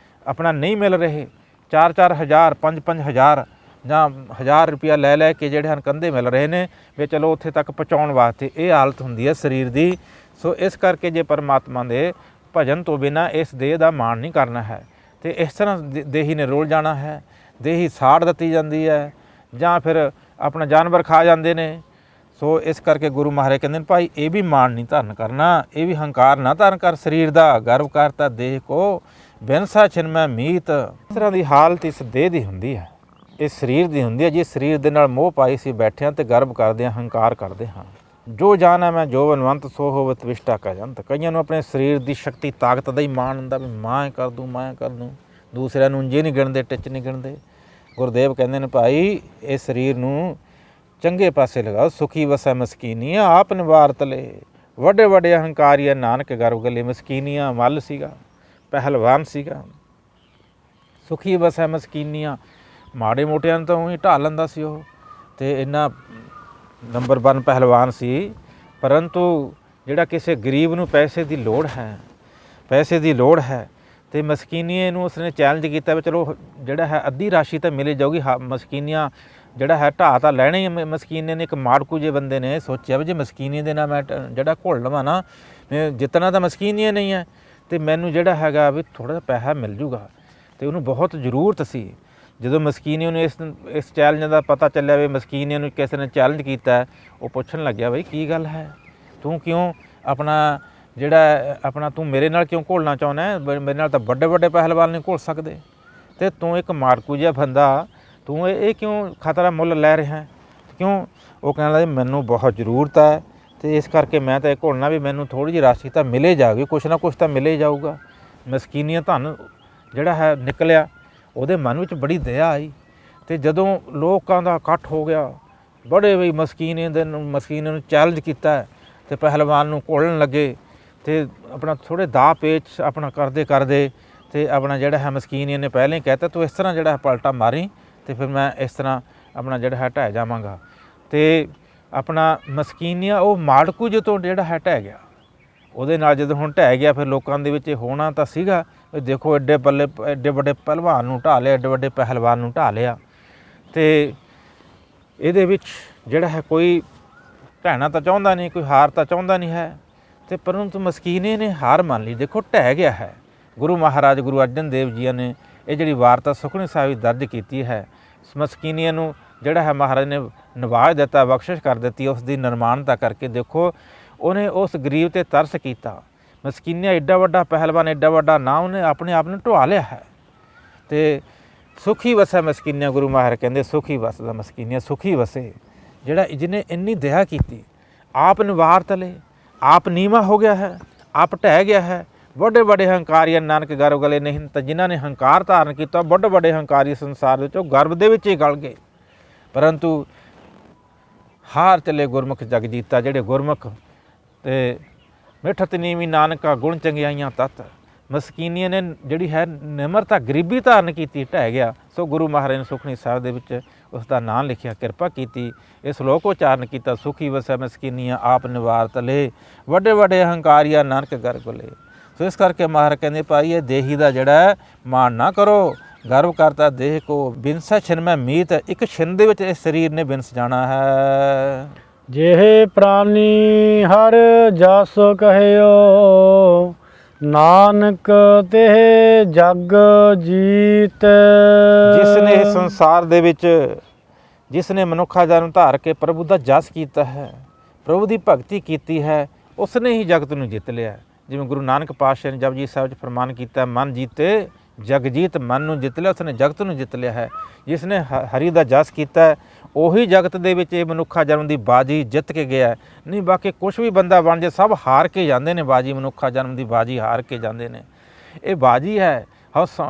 ਆਪਣਾ ਨਹੀਂ ਮਿਲ ਰਹੇ। 4-4 ਹਜ਼ਾਰ 5-5 ਹਜ਼ਾਰ ਜਾਂ 1000 ਰੁਪਇਆ ਲੈ ਲੈ ਕੇ ਜਿਹੜੇ ਹਨ ਕੰਧੇ ਮਿਲ ਰਹੇ ਨੇ ਵੀ ਚਲੋ ਉੱਥੇ ਤੱਕ ਪਹੁੰਚਾਉਣ ਵਾਸਤੇ। ਇਹ ਹਾਲਤ ਹੁੰਦੀ ਹੈ ਸਰੀਰ ਦੀ। ਸੋ ਇਸ ਕਰਕੇ ਜੇ ਪਰਮਾਤਮਾ ਦੇ ਭਜਨ ਤੋਂ ਬਿਨਾਂ ਇਸ ਦੇਹ ਦਾ ਮਾਣ ਨਹੀਂ ਕਰਨਾ ਹੈ ਅਤੇ ਇਸ ਤਰ੍ਹਾਂ ਦੇਹੀ ਨੇ ਰੁਲ ਜਾਣਾ ਹੈ। ਦੇਹੀ ਸਾੜ ਦਿੱਤੀ ਜਾਂਦੀ ਹੈ ਜਾਂ ਫਿਰ ਆਪਣਾ ਜਾਨਵਰ ਖਾ ਜਾਂਦੇ ਨੇ। ਸੋ ਇਸ ਕਰਕੇ ਗੁਰੂ ਮਹਾਰਾਜ ਕਹਿੰਦੇ ਨੇ ਭਾਈ ਇਹ ਵੀ ਮਾਣ ਨਹੀਂ ਧਾਰਨ ਕਰਨਾ, ਇਹ ਵੀ ਹੰਕਾਰ ਨਾ ਧਾਰਨ ਕਰ ਸਰੀਰ ਦਾ। ਗਰਵ ਕਰਤਾ ਦੇਹ ਕੋ ਬਿਨਸਾ ਛਿਨ ਮੈਂ ਮੀਤ। ਇਸ ਤਰ੍ਹਾਂ ਦੀ ਹਾਲਤ ਇਸ ਦੇਹ ਦੀ ਹੁੰਦੀ ਹੈ, ਇਸ ਸਰੀਰ ਦੀ ਹੁੰਦੀ ਹੈ। ਜਿਸ ਸਰੀਰ ਦੇ ਨਾਲ ਮੋਹ ਪਾਈ ਸੀ ਬੈਠੇ ਹਾਂ ਅਤੇ ਗਰਵ ਕਰਦੇ ਹਾਂ, ਹੰਕਾਰ ਕਰਦੇ ਹਾਂ। ਜੋ ਜਾਣਾ ਮੈਂ ਜੋ ਬਨਵੰਤ ਸੋ ਹੋਵੇ ਤਵਿਸ਼ਟਾ ਕਾ ਜੰਤ। ਕਈਆਂ ਨੂੰ ਆਪਣੇ ਸਰੀਰ ਦੀ ਸ਼ਕਤੀ ਤਾਕਤ ਦਾ ਹੀ ਮਾਣ ਹੁੰਦਾ ਵੀ ਮੈਂ ਕਰ ਦੂੰ, ਮੈਂ ਕਰ ਦੂੰ। ਦੂਸਰਿਆਂ ਨੂੰ ਉਂਝੇ ਨਹੀਂ ਗਿਣਦੇ, ਟਿੱਚ ਨਹੀਂ ਗਿਣਦੇ। ਗੁਰਦੇਵ ਕਹਿੰਦੇ ਨੇ ਭਾਈ ਇਹ ਸਰੀਰ ਨੂੰ ਚੰਗੇ ਪਾਸੇ ਲਗਾਓ। ਸੁਖੀ ਵਸੈ ਮਸਕੀਨੀਆਂ ਆਪ ਨਿਵਾਰ ਤਲੇ। ਵੱਡੇ ਵੱਡੇ ਹੰਕਾਰੀ ਨਾਨਕ ਗਰਵ ਗਲੇ। ਮਸਕੀਨੀਆਂ ਮੱਲ ਸੀਗਾ, ਪਹਿਲਵਾਨ ਸੀਗਾ। ਸੁਖੀ ਵਸੈ ਮਸਕੀਨੀਆਂ, ਮਾੜੇ ਮੋਟਿਆਂ ਨੂੰ ਤਾਂ ਉਹੀ ਢਾਹ ਲੈਂਦਾ ਸੀ ਉਹ, ਅਤੇ ਇੰਨਾ ਨੰਬਰ 1 ਪਹਿਲਵਾਨ ਸੀ। ਪਰੰਤੂ ਜਿਹੜਾ ਕਿਸੇ ਗਰੀਬ ਨੂੰ ਪੈਸੇ ਦੀ ਲੋੜ ਹੈ, ਪੈਸੇ ਦੀ ਲੋੜ ਹੈ, ਅਤੇ ਮਸਕੀਨੀਏ ਨੂੰ ਉਸਨੇ ਚੈਲੰਜ ਕੀਤਾ ਵੀ ਚਲੋ ਜਿਹੜਾ ਹੈ ਅੱਧੀ ਰਾਸ਼ੀ ਤਾਂ ਮਿਲੇ ਜਾਊਗੀ। ਮਸਕੀਨੀਆਂ ਜਿਹੜਾ ਹੈ ਢਾਹ ਤਾਂ ਲੈਣਾ ਹੀ। ਮਸਕੀਨੇ ਨੇ, ਇੱਕ ਮਾੜਕੂ ਜਿਹੇ ਬੰਦੇ ਨੇ ਸੋਚਿਆ ਵੀ ਜੇ ਮਸਕੀਨੀ ਦੇ ਨਾਲ ਮੈਂ ਜਿਹੜਾ ਘੁਲ ਲਵਾਂ ਨਾ, ਜਿੱਤਣਾ ਤਾਂ ਮਸਕੀਨੀਏ ਨਹੀਂ ਹੈ, ਅਤੇ ਮੈਨੂੰ ਜਿਹੜਾ ਹੈਗਾ ਵੀ ਥੋੜ੍ਹਾ ਜਿਹਾ ਪੈਸਾ ਮਿਲ ਜੂਗਾ। ਅਤੇ ਉਹਨੂੰ ਬਹੁਤ ਜ਼ਰੂਰਤ ਸੀ। ਜਦੋਂ ਮਸਕੀਨੀ ਨੂੰ ਇਸ ਚੈਲੰਜ ਦਾ ਪਤਾ ਚੱਲਿਆ ਵੀ ਮਸਕੀਨੀ ਨੂੰ ਕਿਸੇ ਨੇ ਚੈਲੰਜ ਕੀਤਾ, ਉਹ ਪੁੱਛਣ ਲੱਗਿਆ ਬਈ ਕੀ ਗੱਲ ਹੈ, ਤੂੰ ਕਿਉਂ ਆਪਣਾ ਜਿਹੜਾ ਆਪਣਾ ਤੂੰ ਮੇਰੇ ਨਾਲ ਕਿਉਂ ਘੁਲਣਾ ਚਾਹੁੰਦਾ ਹੈ? ਮੇਰੇ ਨਾਲ ਤਾਂ ਵੱਡੇ ਵੱਡੇ ਪਹਿਲਵਾਨ ਨਹੀਂ ਘੁਲ ਸਕਦੇ, ਅਤੇ ਤੂੰ ਇੱਕ ਮਾੜਕੂ ਜਿਹਾ ਬੰਦਾ, ਤੂੰ ਇਹ ਕਿਉਂ ਖਤਰਾ ਮੁੱਲ ਲੈ ਰਿਹਾ ਕਿਉਂ? ਉਹ ਕਹਿਣ ਲੱਗੇ ਮੈਨੂੰ ਬਹੁਤ ਜ਼ਰੂਰਤ ਹੈ ਅਤੇ ਇਸ ਕਰਕੇ ਮੈਂ ਤਾਂ ਇਹ ਘੁਲਣਾ ਵੀ ਮੈਨੂੰ ਥੋੜ੍ਹੀ ਜਿਹੀ ਰਾਸ਼ੀ ਤਾਂ ਮਿਲੇ ਜਾਊਗੀ, ਕੁਛ ਨਾ ਕੁਛ ਤਾਂ ਮਿਲੇ ਜਾਊਗਾ। ਮਸਕੀਨੀਆਂ ਧਨ ਜਿਹੜਾ ਹੈ ਨਿਕਲਿਆ, ਉਹਦੇ ਮਨ ਵਿੱਚ ਬੜੀ ਦਇਆ ਆਈ। ਅਤੇ ਜਦੋਂ ਲੋਕਾਂ ਦਾ ਇਕੱਠ ਹੋ ਗਿਆ, ਬੜੇ ਵੀ ਮਸਕੀਨੇ ਨੂੰ ਚੈਲੰਜ ਕੀਤਾ ਅਤੇ ਪਹਿਲਵਾਨ ਨੂੰ ਘੋਲਣ ਲੱਗੇ, ਅਤੇ ਆਪਣਾ ਥੋੜ੍ਹੇ ਦਾਅ ਪੇਚ ਆਪਣਾ ਕਰਦੇ ਕਰਦੇ ਅਤੇ ਆਪਣਾ ਜਿਹੜਾ ਹੈ ਮਸਕੀਨੀਆਂ ਨੇ ਪਹਿਲਾਂ ਹੀ ਕਹਿਤਾ ਤੂੰ ਇਸ ਤਰ੍ਹਾਂ ਜਿਹੜਾ ਹੈ ਪਲਟਾ ਮਾਰੀ ਅਤੇ ਫਿਰ ਮੈਂ ਇਸ ਤਰ੍ਹਾਂ ਆਪਣਾ ਜਿਹੜਾ ਹੈ ਢਹਿ ਜਾਵਾਂਗਾ। ਅਤੇ ਆਪਣਾ ਮਸਕੀਨੀਆਂ ਉਹ ਮਾੜਕੂ ਜਦੋਂ ਜਿਹੜਾ ਹੈ ਢਹਿ ਗਿਆ, ਉਹਦੇ ਨਾਲ ਜਦੋਂ ਹੁਣ ਢਹਿ ਗਿਆ, ਫਿਰ ਲੋਕਾਂ ਦੇ ਵਿੱਚ ਹੋਣਾ ਤਾਂ ਸੀਗਾ ਵੀ ਦੇਖੋ ਐਡੇ ਵੱਡੇ ਪਹਿਲਵਾਨ ਨੂੰ ਢਾਹ ਲਿਆ, ਐਡੇ ਵੱਡੇ ਪਹਿਲਵਾਨ ਨੂੰ ਢਾਹ ਲਿਆ। ਅਤੇ ਇਹਦੇ ਵਿੱਚ ਜਿਹੜਾ ਹੈ ਕੋਈ ਢਹਿਣਾ ਤਾਂ ਚਾਹੁੰਦਾ ਨਹੀਂ, ਕੋਈ ਹਾਰ ਤਾਂ ਚਾਹੁੰਦਾ ਨਹੀਂ ਹੈ, ਅਤੇ ਪਰੰਤੂ ਮਸਕੀਨੇ ਨੇ ਹਾਰ ਮੰਨ ਲਈ। ਦੇਖੋ ਢਹਿ ਗਿਆ ਹੈ। ਗੁਰੂ ਮਹਾਰਾਜ ਗੁਰੂ ਅਰਜਨ ਦੇਵ ਜੀ ਨੇ ਇਹ ਜਿਹੜੀ ਵਾਰਤਾ ਸੁਖਮਨੀ ਸਾਹਿਬ ਵਿੱਚ ਦਰਜ ਕੀਤੀ ਹੈ। ਮਸਕੀਨੀਆਂ ਨੂੰ ਜਿਹੜਾ ਹੈ ਮਹਾਰਾਜ ਨੇ ਨਿਵਾਜ ਦਿੱਤਾ, ਬਖਸ਼ਿਸ਼ ਕਰ ਦਿੱਤੀ ਉਸ ਦੀ ਨਿਰਮਾਣਤਾ ਕਰਕੇ। ਦੇਖੋ ਉਹਨੇ ਉਸ ਗਰੀਬ 'ਤੇ ਤਰਸ ਕੀਤਾ। ਮਸਕੀਨੀਆਂ ਐਡਾ ਵੱਡਾ ਪਹਿਲਵਾਨ, ਐਡਾ ਵੱਡਾ ਨਾਂ, ਉਹਨੇ ਆਪਣੇ ਆਪ ਨੂੰ ਢਵਾ ਲਿਆ ਹੈ। ਅਤੇ ਸੁਖੀ ਵਸੈ ਮਸਕੀਨੀਆਂ, ਗੁਰੂ ਮਹਾਰਾਜ ਕਹਿੰਦੇ ਸੁਖੀ ਵਸਦਾ ਮਸਕੀਨੀਆਂ, ਸੁਖੀ ਵਸੇ ਜਿਹੜਾ ਜਿਹਨੇ ਇੰਨੀ ਦਇਆ ਕੀਤੀ। ਆਪ ਨਿਵਾਰ ਤਲੇ, ਆਪ ਨੀਵਾਂ ਹੋ ਗਿਆ ਹੈ, ਆਪ ਢਹਿ ਗਿਆ ਹੈ। ਵੱਡੇ ਵੱਡੇ ਹੰਕਾਰੀ ਨਾਨਕ ਗਰਵ ਗਲੇ ਨਹੀਂ ਤਾਂ ਜਿਨ੍ਹਾਂ ਨੇ ਹੰਕਾਰ ਧਾਰਨ ਕੀਤਾ, ਵੱਡੇ ਵੱਡੇ ਹੰਕਾਰੀ ਸੰਸਾਰ ਵਿੱਚ ਉਹ ਗਰਭ ਦੇ ਵਿੱਚ ਹੀ ਗਲ ਗਏ। ਪਰੰਤੂ ਹਾਰ ਚੱਲੇ ਗੁਰਮੁਖ ਜਗ ਜੀਤਾ। ਜਿਹੜੇ ਗੁਰਮੁਖ ਅਤੇ ਮਿੱਠਤ ਨੀਵੀਂ ਨਾਨਕਾ ਗੁਣ ਚੰਗਿਆਈਆਂ ਤਤ। ਮਸਕੀਨੀਆਂ ਨੇ ਜਿਹੜੀ ਹੈ ਨਿਮਰਤਾ, ਗਰੀਬੀ ਧਾਰਨ ਕੀਤੀ, ਢਹਿ ਗਿਆ। ਸੋ ਗੁਰੂ ਮਹਾਰਾਜ ਨੇ ਸੁਖਮਨੀ ਸਾਹਿਬ ਦੇ ਵਿੱਚ ਉਸ ਦਾ ਨਾਂ ਲਿਖਿਆ, ਕਿਰਪਾ ਕੀਤੀ, ਇਹ ਸ਼ਲੋਕ ਉਚਾਰਨ ਕੀਤਾ, ਸੁਖੀ ਵਸੈ ਮਸਕੀਨੀਆਂ ਆਪ ਨਿਵਾਰ ਤਲੇ, ਵੱਡੇ ਵੱਡੇ ਹੰਕਾਰੀਆ ਨਾਨਕ ਗਰ ਗੁਲੇ। ਸੋ ਇਸ ਕਰਕੇ ਮਹਾਰਾਜ ਕਹਿੰਦੇ ਭਾਈ ਇਹ ਦੇਹੀ ਦਾ ਜਿਹੜਾ ਮਾਣ ਨਾ ਕਰੋ, ਗਰਵ ਕਰਤਾ ਦੇਹ ਕੋ, ਬਿਨਸਾ ਛਿਨ ਮੈਂ ਮੀਤ, ਇੱਕ ਛਿਨ ਦੇ ਵਿੱਚ ਇਸ ਸਰੀਰ ਨੇ ਬਿਨਸ ਜਾਣਾ ਹੈ। ਜਿਹੇ ਪ੍ਰਾਨੀ ਹਰ ਜਸ ਕਹਿਓ, ਨਾਨਕ ਤੇ ਜਗ ਜੀਤ। ਜਿਸ ਨੇ ਇਸ ਸੰਸਾਰ ਦੇ ਵਿੱਚ, ਜਿਸ ਨੇ ਮਨੁੱਖਾ ਜਨਮ ਧਾਰ ਕੇ ਪ੍ਰਭੂ ਦਾ ਜਸ ਕੀਤਾ ਹੈ, ਪ੍ਰਭੂ ਦੀ ਭਗਤੀ ਕੀਤੀ ਹੈ, ਉਸ ਨੇ ਹੀ ਜਗਤ ਨੂੰ ਜਿੱਤ ਲਿਆ। ਜਿਵੇਂ ਗੁਰੂ ਨਾਨਕ ਪਾਤਸ਼ਾਹ ਨੇ ਜਪਜੀ ਸਾਹਿਬ 'ਚ ਫਰਮਾਨ ਕੀਤਾ, ਮਨ ਜੀਤੇ ਜਗਜੀਤ, ਮਨ ਨੂੰ ਜਿੱਤ ਲਿਆ, ਉਸਨੇ ਜਗਤ ਨੂੰ ਜਿੱਤ ਲਿਆ ਹੈ। ਜਿਸ ਨੇ ਹਰੀ ਦਾ ਜਸ ਕੀਤਾ ਉਹੀ ਜਗਤ ਦੇ ਵਿੱਚ ਇਹ ਮਨੁੱਖਾ ਜਨਮ ਦੀ ਬਾਜੀ ਜਿੱਤ ਕੇ ਗਿਆ। ਨਹੀਂ ਬਾਕੀ ਕੁਛ ਵੀ ਬੰਦਾ ਬਣ ਜੇ, ਸਭ ਹਾਰ ਕੇ ਜਾਂਦੇ ਨੇ ਬਾਜੀ, ਮਨੁੱਖਾ ਜਨਮ ਦੀ ਬਾਜੀ ਹਾਰ ਕੇ ਜਾਂਦੇ ਨੇ। ਇਹ ਬਾਜੀ ਹੈ,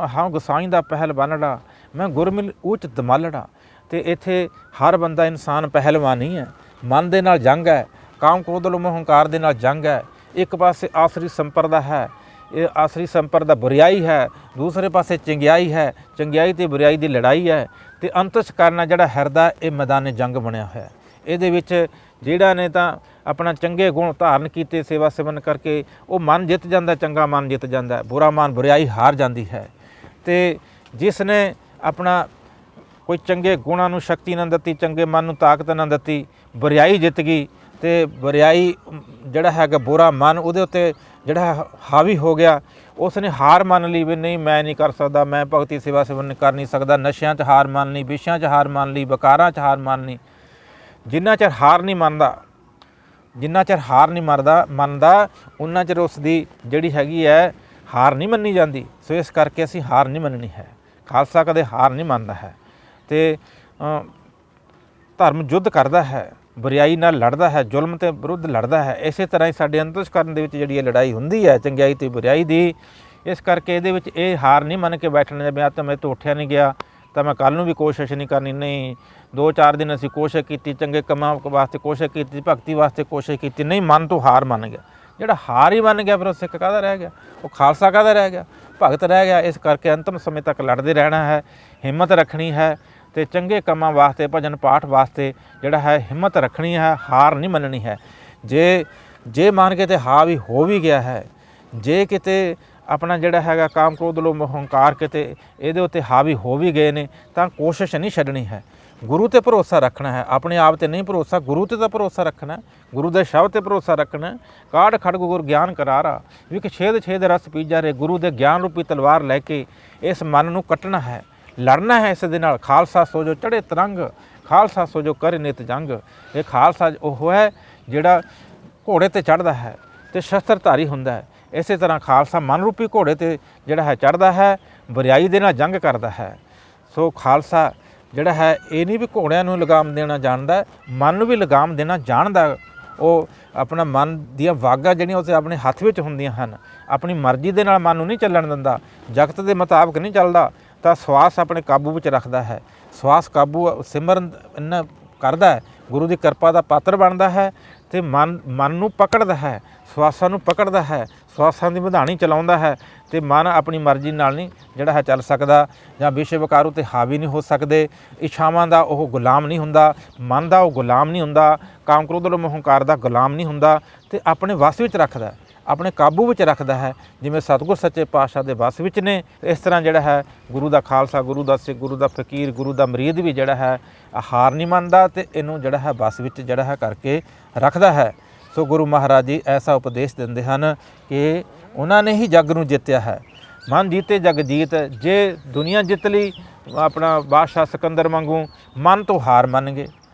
ਹਾਂ ਗੁਸਾਈਂ ਦਾ ਪਹਿਲਵਾਨੜਾ, ਮੈਂ ਗੁਰਮਿਲ ਉੱਚ ਦਮਾਲੜਾ। ਅਤੇ ਇੱਥੇ ਹਰ ਬੰਦਾ ਇਨਸਾਨ ਪਹਿਲਵਾਨ ਨਹੀਂ ਹੈ, ਮਨ ਦੇ ਨਾਲ ਜੰਗ ਹੈ, ਕਾਮ ਕ੍ਰੋਧ ਲੋਭ ਮੋਹ ਹੰਕਾਰ ਦੇ ਨਾਲ ਜੰਗ ਹੈ। ਇੱਕ ਪਾਸੇ ਆਸਰੀ ਸੰਪਰਦਾ ਹੈ, ਇਹ ਆਸਰੀ ਸੰਪਰਦਾ ਬੁਰਿਆਈ ਹੈ, ਦੂਸਰੇ ਪਾਸੇ ਚੰਗਿਆਈ ਹੈ, ਚੰਗਿਆਈ ਅਤੇ ਬੁਰਿਆਈ ਦੀ ਲੜਾਈ ਹੈ। ਅਤੇ ਅੰਤਸ਼ ਕਰਨਾ ਜਿਹੜਾ ਹਿਰਦਾ, ਇਹ ਮੈਦਾਨ ਜੰਗ ਬਣਿਆ ਹੋਇਆ। ਇਹਦੇ ਵਿੱਚ ਜਿਹੜਾ ਨੇ ਤਾਂ ਆਪਣਾ ਚੰਗੇ ਗੁਣ ਧਾਰਨ ਕੀਤੇ ਸੇਵਾ ਸੇਵਨ ਕਰਕੇ, ਉਹ ਮਨ ਜਿੱਤ ਜਾਂਦਾ, ਚੰਗਾ ਮਨ ਜਿੱਤ ਜਾਂਦਾ, ਬੁਰਾ ਮਨ ਬੁਰਿਆਈ ਹਾਰ ਜਾਂਦੀ ਹੈ। ਅਤੇ ਜਿਸ ਨੇ ਆਪਣਾ ਕੋਈ ਚੰਗੇ ਗੁਣਾਂ ਨੂੰ ਸ਼ਕਤੀ ਨਾ ਦਿੱਤੀ, ਚੰਗੇ ਮਨ ਨੂੰ ਤਾਕਤ ਨਾ ਦਿੱਤੀ, ਬੁਰਿਆਈ ਜਿੱਤ ਗਈ, ਅਤੇ ਬੁਰਿਆਈ ਜਿਹੜਾ ਹੈਗਾ ਬੁਰਾ ਮਨ ਉਹਦੇ ਉੱਤੇ ਜਿਹੜਾ ਹਾਵੀ ਹੋ ਗਿਆ, ਉਸ ਨੇ ਹਾਰ ਮੰਨ ਲਈ ਵੀ ਨਹੀਂ ਮੈਂ ਨਹੀਂ ਕਰ ਸਕਦਾ, ਮੈਂ ਭਗਤੀ ਸੇਵਾ ਸੇਵਨ ਕਰ ਨਹੀਂ ਸਕਦਾ। ਨਸ਼ਿਆਂ 'ਚ ਹਾਰ ਮੰਨ ਲਈ, ਵਿਸ਼ਿਆਂ 'ਚ ਹਾਰ ਮੰਨ ਲਈ, ਬਕਾਰਾਂ 'ਚ ਹਾਰ ਮੰਨ ਲਈ। ਜਿੰਨਾ ਚਿਰ ਹਾਰ ਨਹੀਂ ਮੰਨਦਾ, ਜਿੰਨਾ ਚਿਰ ਹਾਰ ਨਹੀਂ ਮੰਨਦਾ ਉਨਾ ਚਿਰ ਉਸ ਦੀ ਜਿਹੜੀ ਹੈਗੀ ਹੈ ਹਾਰ ਨਹੀਂ ਮੰਨੀ ਜਾਂਦੀ। ਸੋ ਇਸ ਕਰਕੇ ਅਸੀਂ ਹਾਰ ਨਹੀਂ ਮੰਨਣੀ ਹੈ। ਖਾਲਸਾ ਕਦੇ ਹਾਰ ਨਹੀਂ ਮੰਨਦਾ ਹੈ ਅਤੇ ਧਰਮ ਯੁੱਧ ਕਰਦਾ ਹੈ, ਬੁਰਿਆਈ ਨਾਲ ਲੜਦਾ ਹੈ, ਜ਼ੁਲਮ ਤੇ ਵਿਰੁੱਧ ਲੜਦਾ ਹੈ। ਇਸੇ ਤਰ੍ਹਾਂ ਹੀ ਸਾਡੇ ਅੰਤਸਕਰਨ ਦੇ ਵਿੱਚ ਜਿਹੜੀ ਇਹ ਲੜਾਈ ਹੁੰਦੀ ਹੈ ਚੰਗਿਆਈ ਤੇ ਬੁਰਿਆਈ ਦੀ। ਇਸ ਕਰਕੇ ਇਹਦੇ ਵਿੱਚ ਇਹ ਹਾਰ ਨਹੀਂ ਮੰਨ ਕੇ ਬੈਠਣਾ ਵੀ ਤਾਂ ਮੇਰੇ ਤੋਂ ਉੱਠਿਆ ਨਹੀਂ ਗਿਆ ਤਾਂ ਮੈਂ ਕੱਲ੍ਹ ਨੂੰ ਵੀ ਕੋਸ਼ਿਸ਼ ਨਹੀਂ ਕਰਨੀ। ਨਹੀਂ, 2-4 ਦਿਨ ਅਸੀਂ ਕੋਸ਼ਿਸ਼ ਕੀਤੀ, ਚੰਗੇ ਕੰਮਾਂ ਵਾਸਤੇ ਕੋਸ਼ਿਸ਼ ਕੀਤੀ, ਭਗਤੀ ਵਾਸਤੇ ਕੋਸ਼ਿਸ਼ ਕੀਤੀ, ਨਹੀਂ ਮਨ ਤੋਂ ਹਾਰ ਮੰਨ ਗਿਆ। ਜਿਹੜਾ ਹਾਰ ਹੀ ਮੰਨ ਗਿਆ ਫਿਰ ਉਹ ਸਿੱਖ ਕਾਹਦਾ ਰਹਿ ਗਿਆ, ਉਹ ਖਾਲਸਾ ਕਾਹਦਾ ਰਹਿ ਗਿਆ, ਭਗਤ ਰਹਿ ਗਿਆ। ਇਸ ਕਰਕੇ ਅੰਤਮ ਸਮੇਂ ਤੱਕ ਲੜਦੇ ਰਹਿਣਾ ਹੈ, ਹਿੰਮਤ ਰੱਖਣੀ ਹੈ ਅਤੇ ਚੰਗੇ ਕੰਮਾਂ ਵਾਸਤੇ, ਭਜਨ ਪਾਠ ਵਾਸਤੇ ਜਿਹੜਾ ਹੈ ਹਿੰਮਤ ਰੱਖਣੀ ਹੈ, ਹਾਰ ਨਹੀਂ ਮੰਨਣੀ ਹੈ। ਜੇ ਮੰਨ ਕੇ ਤੇ ਹਾਵੀ ਹੋ ਵੀ ਗਿਆ ਹੈ, ਜੇ ਕਿਤੇ ਆਪਣਾ ਜਿਹੜਾ ਹੈਗਾ ਕਾਮ ਕ੍ਰੋਧ ਲੋਭ ਮੋਹ ਹੰਕਾਰ ਕਿਤੇ ਇਹਦੇ ਉੱਤੇ ਹਾਵੀ ਹੋ ਵੀ ਗਏ ਨੇ ਤਾਂ ਕੋਸ਼ਿਸ਼ ਨਹੀਂ ਛੱਡਣੀ ਹੈ। ਗੁਰੂ 'ਤੇ ਭਰੋਸਾ ਰੱਖਣਾ ਹੈ, ਆਪਣੇ ਆਪ 'ਤੇ ਨਹੀਂ ਭਰੋਸਾ, ਗੁਰੂ 'ਤੇ ਤਾਂ ਭਰੋਸਾ ਰੱਖਣਾ, ਗੁਰੂ ਦੇ ਸ਼ਬਦ 'ਤੇ ਭਰੋਸਾ ਰੱਖਣਾ। ਕਾਢ ਖੜਗ ਗੁਰ ਗਿਆਨ ਕਰਾਰਾ, ਵੀ ਕਿ ਛੇਦ ਛੇਦ ਰਸ ਪੀਜਾ ਰੇ। ਗੁਰੂ ਦੇ ਗਿਆਨ ਰੂਪੀ ਤਲਵਾਰ ਲੈ ਕੇ ਇਸ ਮਨ ਨੂੰ ਕੱਟਣਾ ਹੈ, ਲੜਨਾ ਹੈ ਇਸ ਦੇ ਨਾਲ। ਖਾਲਸਾ ਸੋ ਜੋ ਚੜ੍ਹੇ ਤਰੰਗ, ਖਾਲਸਾ ਸੋ ਜੋ ਕਰੇ ਨਿਤ ਜੰਗ। ਇਹ ਖਾਲਸਾ ਉਹ ਹੈ ਜਿਹੜਾ ਘੋੜੇ 'ਤੇ ਚੜ੍ਹਦਾ ਹੈ ਅਤੇ ਸ਼ਸਤਰਧਾਰੀ ਹੁੰਦਾ ਹੈ। ਇਸੇ ਤਰ੍ਹਾਂ ਖਾਲਸਾ ਮਨ ਰੂਪੀ ਘੋੜੇ 'ਤੇ ਜਿਹੜਾ ਹੈ ਚੜ੍ਹਦਾ ਹੈ, ਬੁਰਿਆਈ ਦੇ ਨਾਲ ਜੰਗ ਕਰਦਾ ਹੈ। ਸੋ ਖਾਲਸਾ ਜਿਹੜਾ ਹੈ ਇਹ ਨਹੀਂ ਵੀ ਘੋੜਿਆਂ ਨੂੰ ਲਗਾਮ ਦੇਣਾ ਜਾਣਦਾ, ਮਨ ਨੂੰ ਵੀ ਲਗਾਮ ਦੇਣਾ ਜਾਣਦਾ। ਉਹ ਆਪਣਾ ਮਨ ਦੀਆਂ ਵਾਗਾਂ ਜਿਹੜੀਆਂ ਉਸ ਆਪਣੇ ਹੱਥ ਵਿੱਚ ਹੁੰਦੀਆਂ ਹਨ, ਆਪਣੀ ਮਰਜ਼ੀ ਦੇ ਨਾਲ ਮਨ ਨੂੰ ਨਹੀਂ ਚੱਲਣ ਦਿੰਦਾ, ਜਗਤ ਦੇ ਮੁਤਾਬਕ ਨਹੀਂ ਚੱਲਦਾ, ਤਾਂ ਸਵਾਸ ਆਪਣੇ ਕਾਬੂ ਵਿੱਚ ਰੱਖਦਾ ਹੈ। ਸਵਾਸ ਕਾਬੂ ਸਿਮਰਨ ਇੰਨਾ ਕਰਦਾ ਹੈ, ਗੁਰੂ ਦੀ ਕਿਰਪਾ ਦਾ ਪਾਤਰ ਬਣਦਾ ਹੈ ਅਤੇ ਮਨ ਨੂੰ ਪਕੜਦਾ ਹੈ, ਸਵਾਸਾਂ ਨੂੰ ਪਕੜਦਾ ਹੈ, ਸਵਾਸਾਂ ਦੀ ਵਧਾਣੀ ਚਲਾਉਂਦਾ ਹੈ। ਅਤੇ ਮਨ ਆਪਣੀ ਮਰਜ਼ੀ ਨਾਲ ਨਹੀਂ ਜਿਹੜਾ ਹੈ ਚੱਲ ਸਕਦਾ, ਜਾਂ ਵਿਸ਼ੇ ਵਿਕਾਰ 'ਤੇ ਹਾਵੀ ਨਹੀਂ ਹੋ ਸਕਦੇ। ਇੱਛਾਵਾਂ ਦਾ ਉਹ ਗੁਲਾਮ ਨਹੀਂ ਹੁੰਦਾ, ਮਨ ਦਾ ਉਹ ਗੁਲਾਮ ਨਹੀਂ ਹੁੰਦਾ, ਕਾਮ ਕ੍ਰੋਧ ਲੋਭ ਮੋਹ ਹੰਕਾਰ ਦਾ ਗੁਲਾਮ ਨਹੀਂ ਹੁੰਦਾ, ਅਤੇ ਆਪਣੇ ਵਸ ਵਿੱਚ ਰੱਖਦਾ, ਆਪਣੇ ਕਾਬੂ ਵਿੱਚ ਰੱਖਦਾ ਹੈ, ਜਿਵੇਂ ਸਤਿਗੁਰ ਸੱਚੇ ਪਾਤਸ਼ਾਹ ਦੇ ਵਸ ਵਿੱਚ ਨੇ। ਇਸ ਤਰ੍ਹਾਂ ਜਿਹੜਾ ਹੈ ਗੁਰੂ ਦਾ ਖਾਲਸਾ, ਗੁਰੂ ਦਾ ਸਿੱਖ, ਗੁਰੂ ਦਾ ਫਕੀਰ, ਗੁਰੂ ਦਾ ਮਰੀਦ ਵੀ ਜਿਹੜਾ ਹੈ ਹਾਰ ਨਹੀਂ ਮੰਨਦਾ ਅਤੇ ਇਹਨੂੰ ਜਿਹੜਾ ਹੈ ਵਸ ਵਿੱਚ ਜਿਹੜਾ ਹੈ ਕਰਕੇ ਰੱਖਦਾ ਹੈ। ਸੋ ਗੁਰੂ ਮਹਾਰਾਜ ਜੀ ਐਸਾ ਉਪਦੇਸ਼ ਦਿੰਦੇ ਹਨ ਕਿ ਉਹਨਾਂ ਨੇ ਹੀ ਜੱਗ ਨੂੰ ਜਿੱਤਿਆ ਹੈ। ਮਨ ਜੀਤੇ ਜਗ ਜੀਤ। ਜੇ ਦੁਨੀਆ ਜਿੱਤ ਲਈ ਆਪਣਾ ਬਾਦਸ਼ਾਹ ਸਿਕੰਦਰ ਵਾਂਗੂ ਮਨ ਤੋਂ ਹਾਰ ਮੰਨ ਗਏ,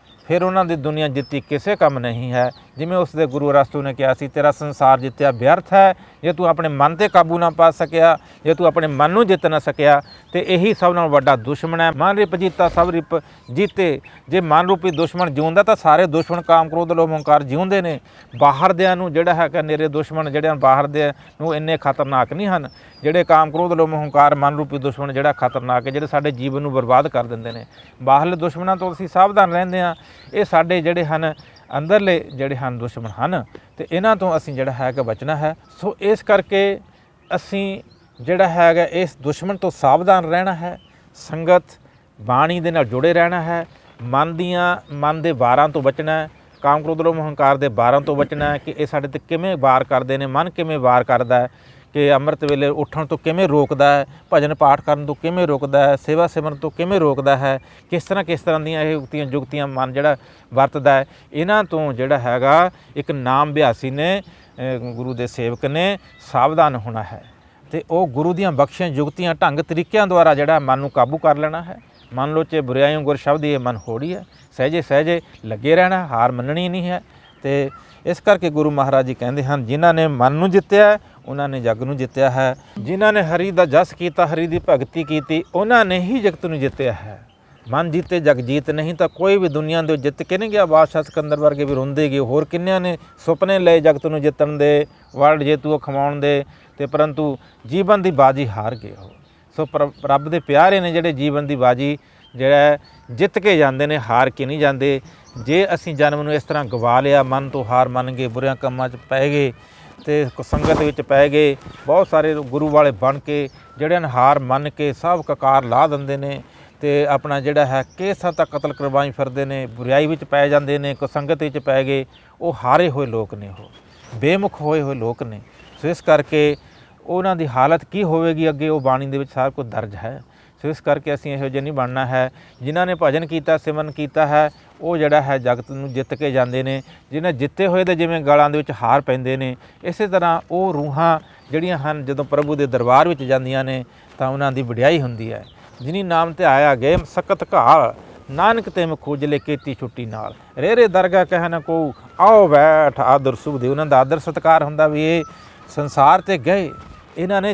ਫਿਰ ਉਹਨਾਂ ਦੀ ਦੁਨੀਆ ਜਿੱਤੀ ਕਿਸੇ ਕੰਮ ਨਹੀਂ ਹੈ। ਜਿਵੇਂ ਉਸ ਦੇ ਗੁਰੂ ਅਰਸਤੂ ਨੇ ਕਿਹਾ ਸੀ, ਤੇਰਾ ਸੰਸਾਰ ਜਿੱਤਿਆ ਵਿਅਰਥ ਹੈ ਜੇ ਤੂੰ ਆਪਣੇ ਮਨ 'ਤੇ ਕਾਬੂ ਨਾ ਪਾ ਸਕਿਆ, ਜੇ ਤੂੰ ਆਪਣੇ ਮਨ ਨੂੰ ਜਿੱਤ ਨਾ ਸਕਿਆ, ਅਤੇ ਇਹੀ ਸਭ ਨਾਲੋਂ ਵੱਡਾ ਦੁਸ਼ਮਣ ਹੈ। ਮਨ ਰਿਪ ਜੀਤਾ ਸਭ ਰਿਪ ਜੀਤੇ। ਜੇ ਮਨ ਰੂਪੀ ਦੁਸ਼ਮਣ ਜਿਉਂਦਾ ਤਾਂ ਸਾਰੇ ਦੁਸ਼ਮਣ ਕਾਮ ਕ੍ਰੋਧ ਲੋਭ ਹੰਕਾਰ ਜਿਉਂਦੇ ਨੇ। ਬਾਹਰ ਦਿਆਂ ਨੂੰ ਜਿਹੜਾ ਹੈਗਾ ਨੇਰੇ ਦੁਸ਼ਮਣ ਜਿਹੜੇ ਬਾਹਰ ਦੇ ਨੂੰ ਇੰਨੇ ਖਤਰਨਾਕ ਨਹੀਂ ਹਨ, ਜਿਹੜੇ ਕਾਮ ਕ੍ਰੋਧ ਲੋਭ ਹੰਕਾਰ ਮਨ ਰੂਪੀ ਦੁਸ਼ਮਣ ਜਿਹੜਾ ਖਤਰਨਾਕ ਹੈ, ਜਿਹੜੇ ਸਾਡੇ ਜੀਵਨ ਨੂੰ ਬਰਬਾਦ ਕਰ ਦਿੰਦੇ ਨੇ। ਬਾਹਰਲੇ ਦੁਸ਼ਮਣਾਂ ਤੋਂ ਅਸੀਂ ਸਾਵਧਾਨ ਰਹਿੰਦੇ ਹਾਂ। ਇਹ ਸਾਡੇ ਜਿਹੜੇ ਹਨ ਅੰਦਰਲੇ ਜਿਹੜੇ ਹਨ ਦੁਸ਼ਮਣ ਹਨ, ਅਤੇ ਇਹਨਾਂ ਤੋਂ ਅਸੀਂ ਜਿਹੜਾ ਹੈਗਾ ਬਚਣਾ ਹੈ। ਸੋ ਇਸ ਕਰਕੇ ਅਸੀਂ ਜਿਹੜਾ ਹੈਗਾ ਇਸ ਦੁਸ਼ਮਣ ਤੋਂ ਸਾਵਧਾਨ ਰਹਿਣਾ ਹੈ, ਸੰਗਤ ਬਾਣੀ ਦੇ ਨਾਲ ਜੁੜੇ ਰਹਿਣਾ ਹੈ। ਮਨ ਦੇ ਵਾਰਾਂ ਤੋਂ ਬਚਣਾ ਹੈ, ਕਾਮ ਕ੍ਰੋਧ ਲੋਭ ਮੋਹ ਹੰਕਾਰ ਦੇ ਵਾਰਾਂ ਤੋਂ ਬਚਣਾ ਹੈ ਕਿ ਇਹ ਸਾਡੇ ਤੇ ਕਿਵੇਂ ਵਾਰ ਕਰਦੇ ਨੇ, ਮਨ ਕਿਵੇਂ ਵਾਰ ਕਰਦਾ ਹੈ, ਕਿ ਅੰਮ੍ਰਿਤ ਵੇਲੇ ਉੱਠਣ ਤੋਂ ਕਿਵੇਂ ਰੋਕਦਾ ਹੈ, ਭਜਨ ਪਾਠ ਕਰਨ ਤੋਂ ਕਿਵੇਂ ਰੋਕਦਾ ਹੈ, ਸੇਵਾ ਸਿਮਰਨ ਤੋਂ ਕਿਵੇਂ ਰੋਕਦਾ ਹੈ, ਕਿਸ ਤਰ੍ਹਾਂ ਦੀਆਂ ਇਹ ਉਕਤੀਆਂ ਜੁਗਤੀਆਂ ਮਨ ਜਿਹੜਾ ਵਰਤਦਾ ਹੈ। ਇਹਨਾਂ ਤੋਂ ਜਿਹੜਾ ਹੈਗਾ ਇੱਕ ਨਾਮ ਅਭਿਆਸੀ ਨੇ, ਗੁਰੂ ਦੇ ਸੇਵਕ ਨੇ ਸਾਵਧਾਨ ਹੋਣਾ ਹੈ ਅਤੇ ਉਹ ਗੁਰੂ ਦੀਆਂ ਬਖਸ਼ੀਆਂ ਜੁਗਤੀਆਂ ਢੰਗ ਤਰੀਕਿਆਂ ਦੁਆਰਾ ਜਿਹੜਾ ਮਨ ਨੂੰ ਕਾਬੂ ਕਰ ਲੈਣਾ ਹੈ। ਮੰਨ ਲਓ ਚੇ ਬੁਰਾਈਆਂ ਗੁਰ ਸ਼ਬਦ ਇਹ ਮਨ ਹੋੜੀ ਹੈ, ਸਹਿਜੇ ਸਹਿਜੇ ਲੱਗੇ ਰਹਿਣਾ, ਹਾਰ ਮੰਨਣੀ ਨਹੀਂ ਹੈ। ਅਤੇ ਇਸ ਕਰਕੇ ਗੁਰੂ ਮਹਾਰਾਜ ਜੀ ਕਹਿੰਦੇ ਹਨ, ਜਿਨ੍ਹਾਂ ਨੇ ਮਨ ਨੂੰ ਜਿੱਤਿਆ ਉਹਨਾਂ ਨੇ ਜੱਗ ਨੂੰ ਜਿੱਤਿਆ ਹੈ, ਜਿਨ੍ਹਾਂ ਨੇ ਹਰੀ ਦਾ ਜਸ ਕੀਤਾ, ਹਰੀ ਦੀ ਭਗਤੀ ਕੀਤੀ, ਉਹਨਾਂ ਨੇ ਹੀ ਜਗਤ ਨੂੰ ਜਿੱਤਿਆ ਹੈ। ਮਨ ਜੀਤੇ ਜਗ ਜੀਤ, ਨਹੀਂ ਤਾਂ ਕੋਈ ਵੀ ਦੁਨੀਆ ਦੇ ਜਿੱਤ ਕੇ ਨਹੀਂ ਗਿਆ। ਬਾਦਸ਼ਾਹ ਸਿਕੰਦਰ ਵਰਗੇ ਵੀ ਰੋਂਦੇ ਗਏ, ਹੋਰ ਕਿੰਨਿਆਂ ਨੇ ਸੁਪਨੇ ਲਏ ਜਗਤ ਨੂੰ ਜਿੱਤਣ ਦੇ, ਵਰਲਡ ਜੇਤੂ ਖਮਾਉਣ ਦੇ, ਅਤੇ ਪਰੰਤੂ ਜੀਵਨ ਦੀ ਬਾਜੀ ਹਾਰ ਗਏ ਉਹ। ਸੋ ਰੱਬ ਦੇ ਪਿਆਰੇ ਨੇ ਜਿਹੜੇ ਜੀਵਨ ਦੀ ਬਾਜੀ ਜਿਹੜਾ ਜਿੱਤ ਕੇ ਜਾਂਦੇ ਨੇ, ਹਾਰ ਕੇ ਨਹੀਂ ਜਾਂਦੇ। ਜੇ ਅਸੀਂ ਜਨਮ ਨੂੰ ਇਸ ਤਰ੍ਹਾਂ ਗਵਾ ਲਿਆ, ਮਨ ਤੋਂ ਹਾਰ ਮੰਨ ਗਏ, ਬੁਰਿਆਂ ਕੰਮਾਂ 'ਚ ਪੈ ਗਏ ਅਤੇ ਸੰਗਤ ਵਿੱਚ ਪੈ ਗਏ, ਬਹੁਤ ਸਾਰੇ ਗੁਰੂ ਵਾਲੇ ਬਣ ਕੇ ਜਿਹੜੇ ਨੇ ਹਾਰ ਮੰਨ ਕੇ ਸਭ ਕਕਾਰ ਲਾ ਦਿੰਦੇ ਨੇ ਅਤੇ ਆਪਣਾ ਜਿਹੜਾ ਹੈ ਕੇਸਾਂ ਤੱਕ ਕਤਲ ਕਰਵਾਈ ਫਿਰਦੇ ਨੇ, ਬੁਰਾਈ ਵਿੱਚ ਪੈ ਜਾਂਦੇ ਨੇ, ਸੰਗਤ ਵਿੱਚ ਪੈ ਗਏ, ਉਹ ਹਾਰੇ ਹੋਏ ਲੋਕ ਨੇ, ਉਹ ਬੇਮੁਖ ਹੋਏ ਹੋਏ ਲੋਕ ਨੇ। ਸੋ ਇਸ ਕਰਕੇ ਉਹਨਾਂ ਦੀ ਹਾਲਤ ਕੀ ਹੋਵੇਗੀ ਅੱਗੇ, ਉਹ ਬਾਣੀ ਦੇ ਵਿੱਚ ਸਾਰਾ ਕੁਝ ਦਰਜ ਹੈ। ਸੋ ਇਸ ਕਰਕੇ ਅਸੀਂ ਇਹੋ ਜਿਹੇ ਨਹੀਂ ਬਣਨਾ ਹੈ। ਜਿਨ੍ਹਾਂ ਨੇ ਭਜਨ ਕੀਤਾ, ਸਿਮਰਨ ਕੀਤਾ ਹੈ, ਉਹ ਜਿਹੜਾ ਹੈ ਜਗਤ ਨੂੰ ਜਿੱਤ ਕੇ ਜਾਂਦੇ ਨੇ। ਜਿਹਨਾਂ ਜਿੱਤੇ ਹੋਏ ਦੇ ਜਿਵੇਂ ਗਲਾਂ ਦੇ ਵਿੱਚ ਹਾਰ ਪੈਂਦੇ ਨੇ, ਇਸੇ ਤਰ੍ਹਾਂ ਉਹ ਰੂਹਾਂ ਜਿਹੜੀਆਂ ਹਨ ਜਦੋਂ ਪ੍ਰਭੂ ਦੇ ਦਰਬਾਰ ਵਿੱਚ ਜਾਂਦੀਆਂ ਨੇ ਤਾਂ ਉਹਨਾਂ ਦੀ ਵਡਿਆਈ ਹੁੰਦੀ ਹੈ। ਜਿਨੀ ਨਾਮ ਤੇ ਆਇਆ ਗਏ ਸਕਤ ਘਾਲ, ਨਾਨਕ ਤੇ ਖੋਜਲੇ ਕੀਤੀ ਛੁੱਟੀ ਨਾਲ। ਰੇਰੇ ਦਰਗਾਹ ਕਹਿ ਨਾ ਕੋ ਆਓ ਬੈਠ ਆਦਰ ਸੁਭਦੇ। ਉਹਨਾਂ ਦਾ ਆਦਰ ਸਤਿਕਾਰ ਹੁੰਦਾ ਵੀ ਇਹ ਸੰਸਾਰ 'ਤੇ ਗਏ, ਇਹਨਾਂ ਨੇ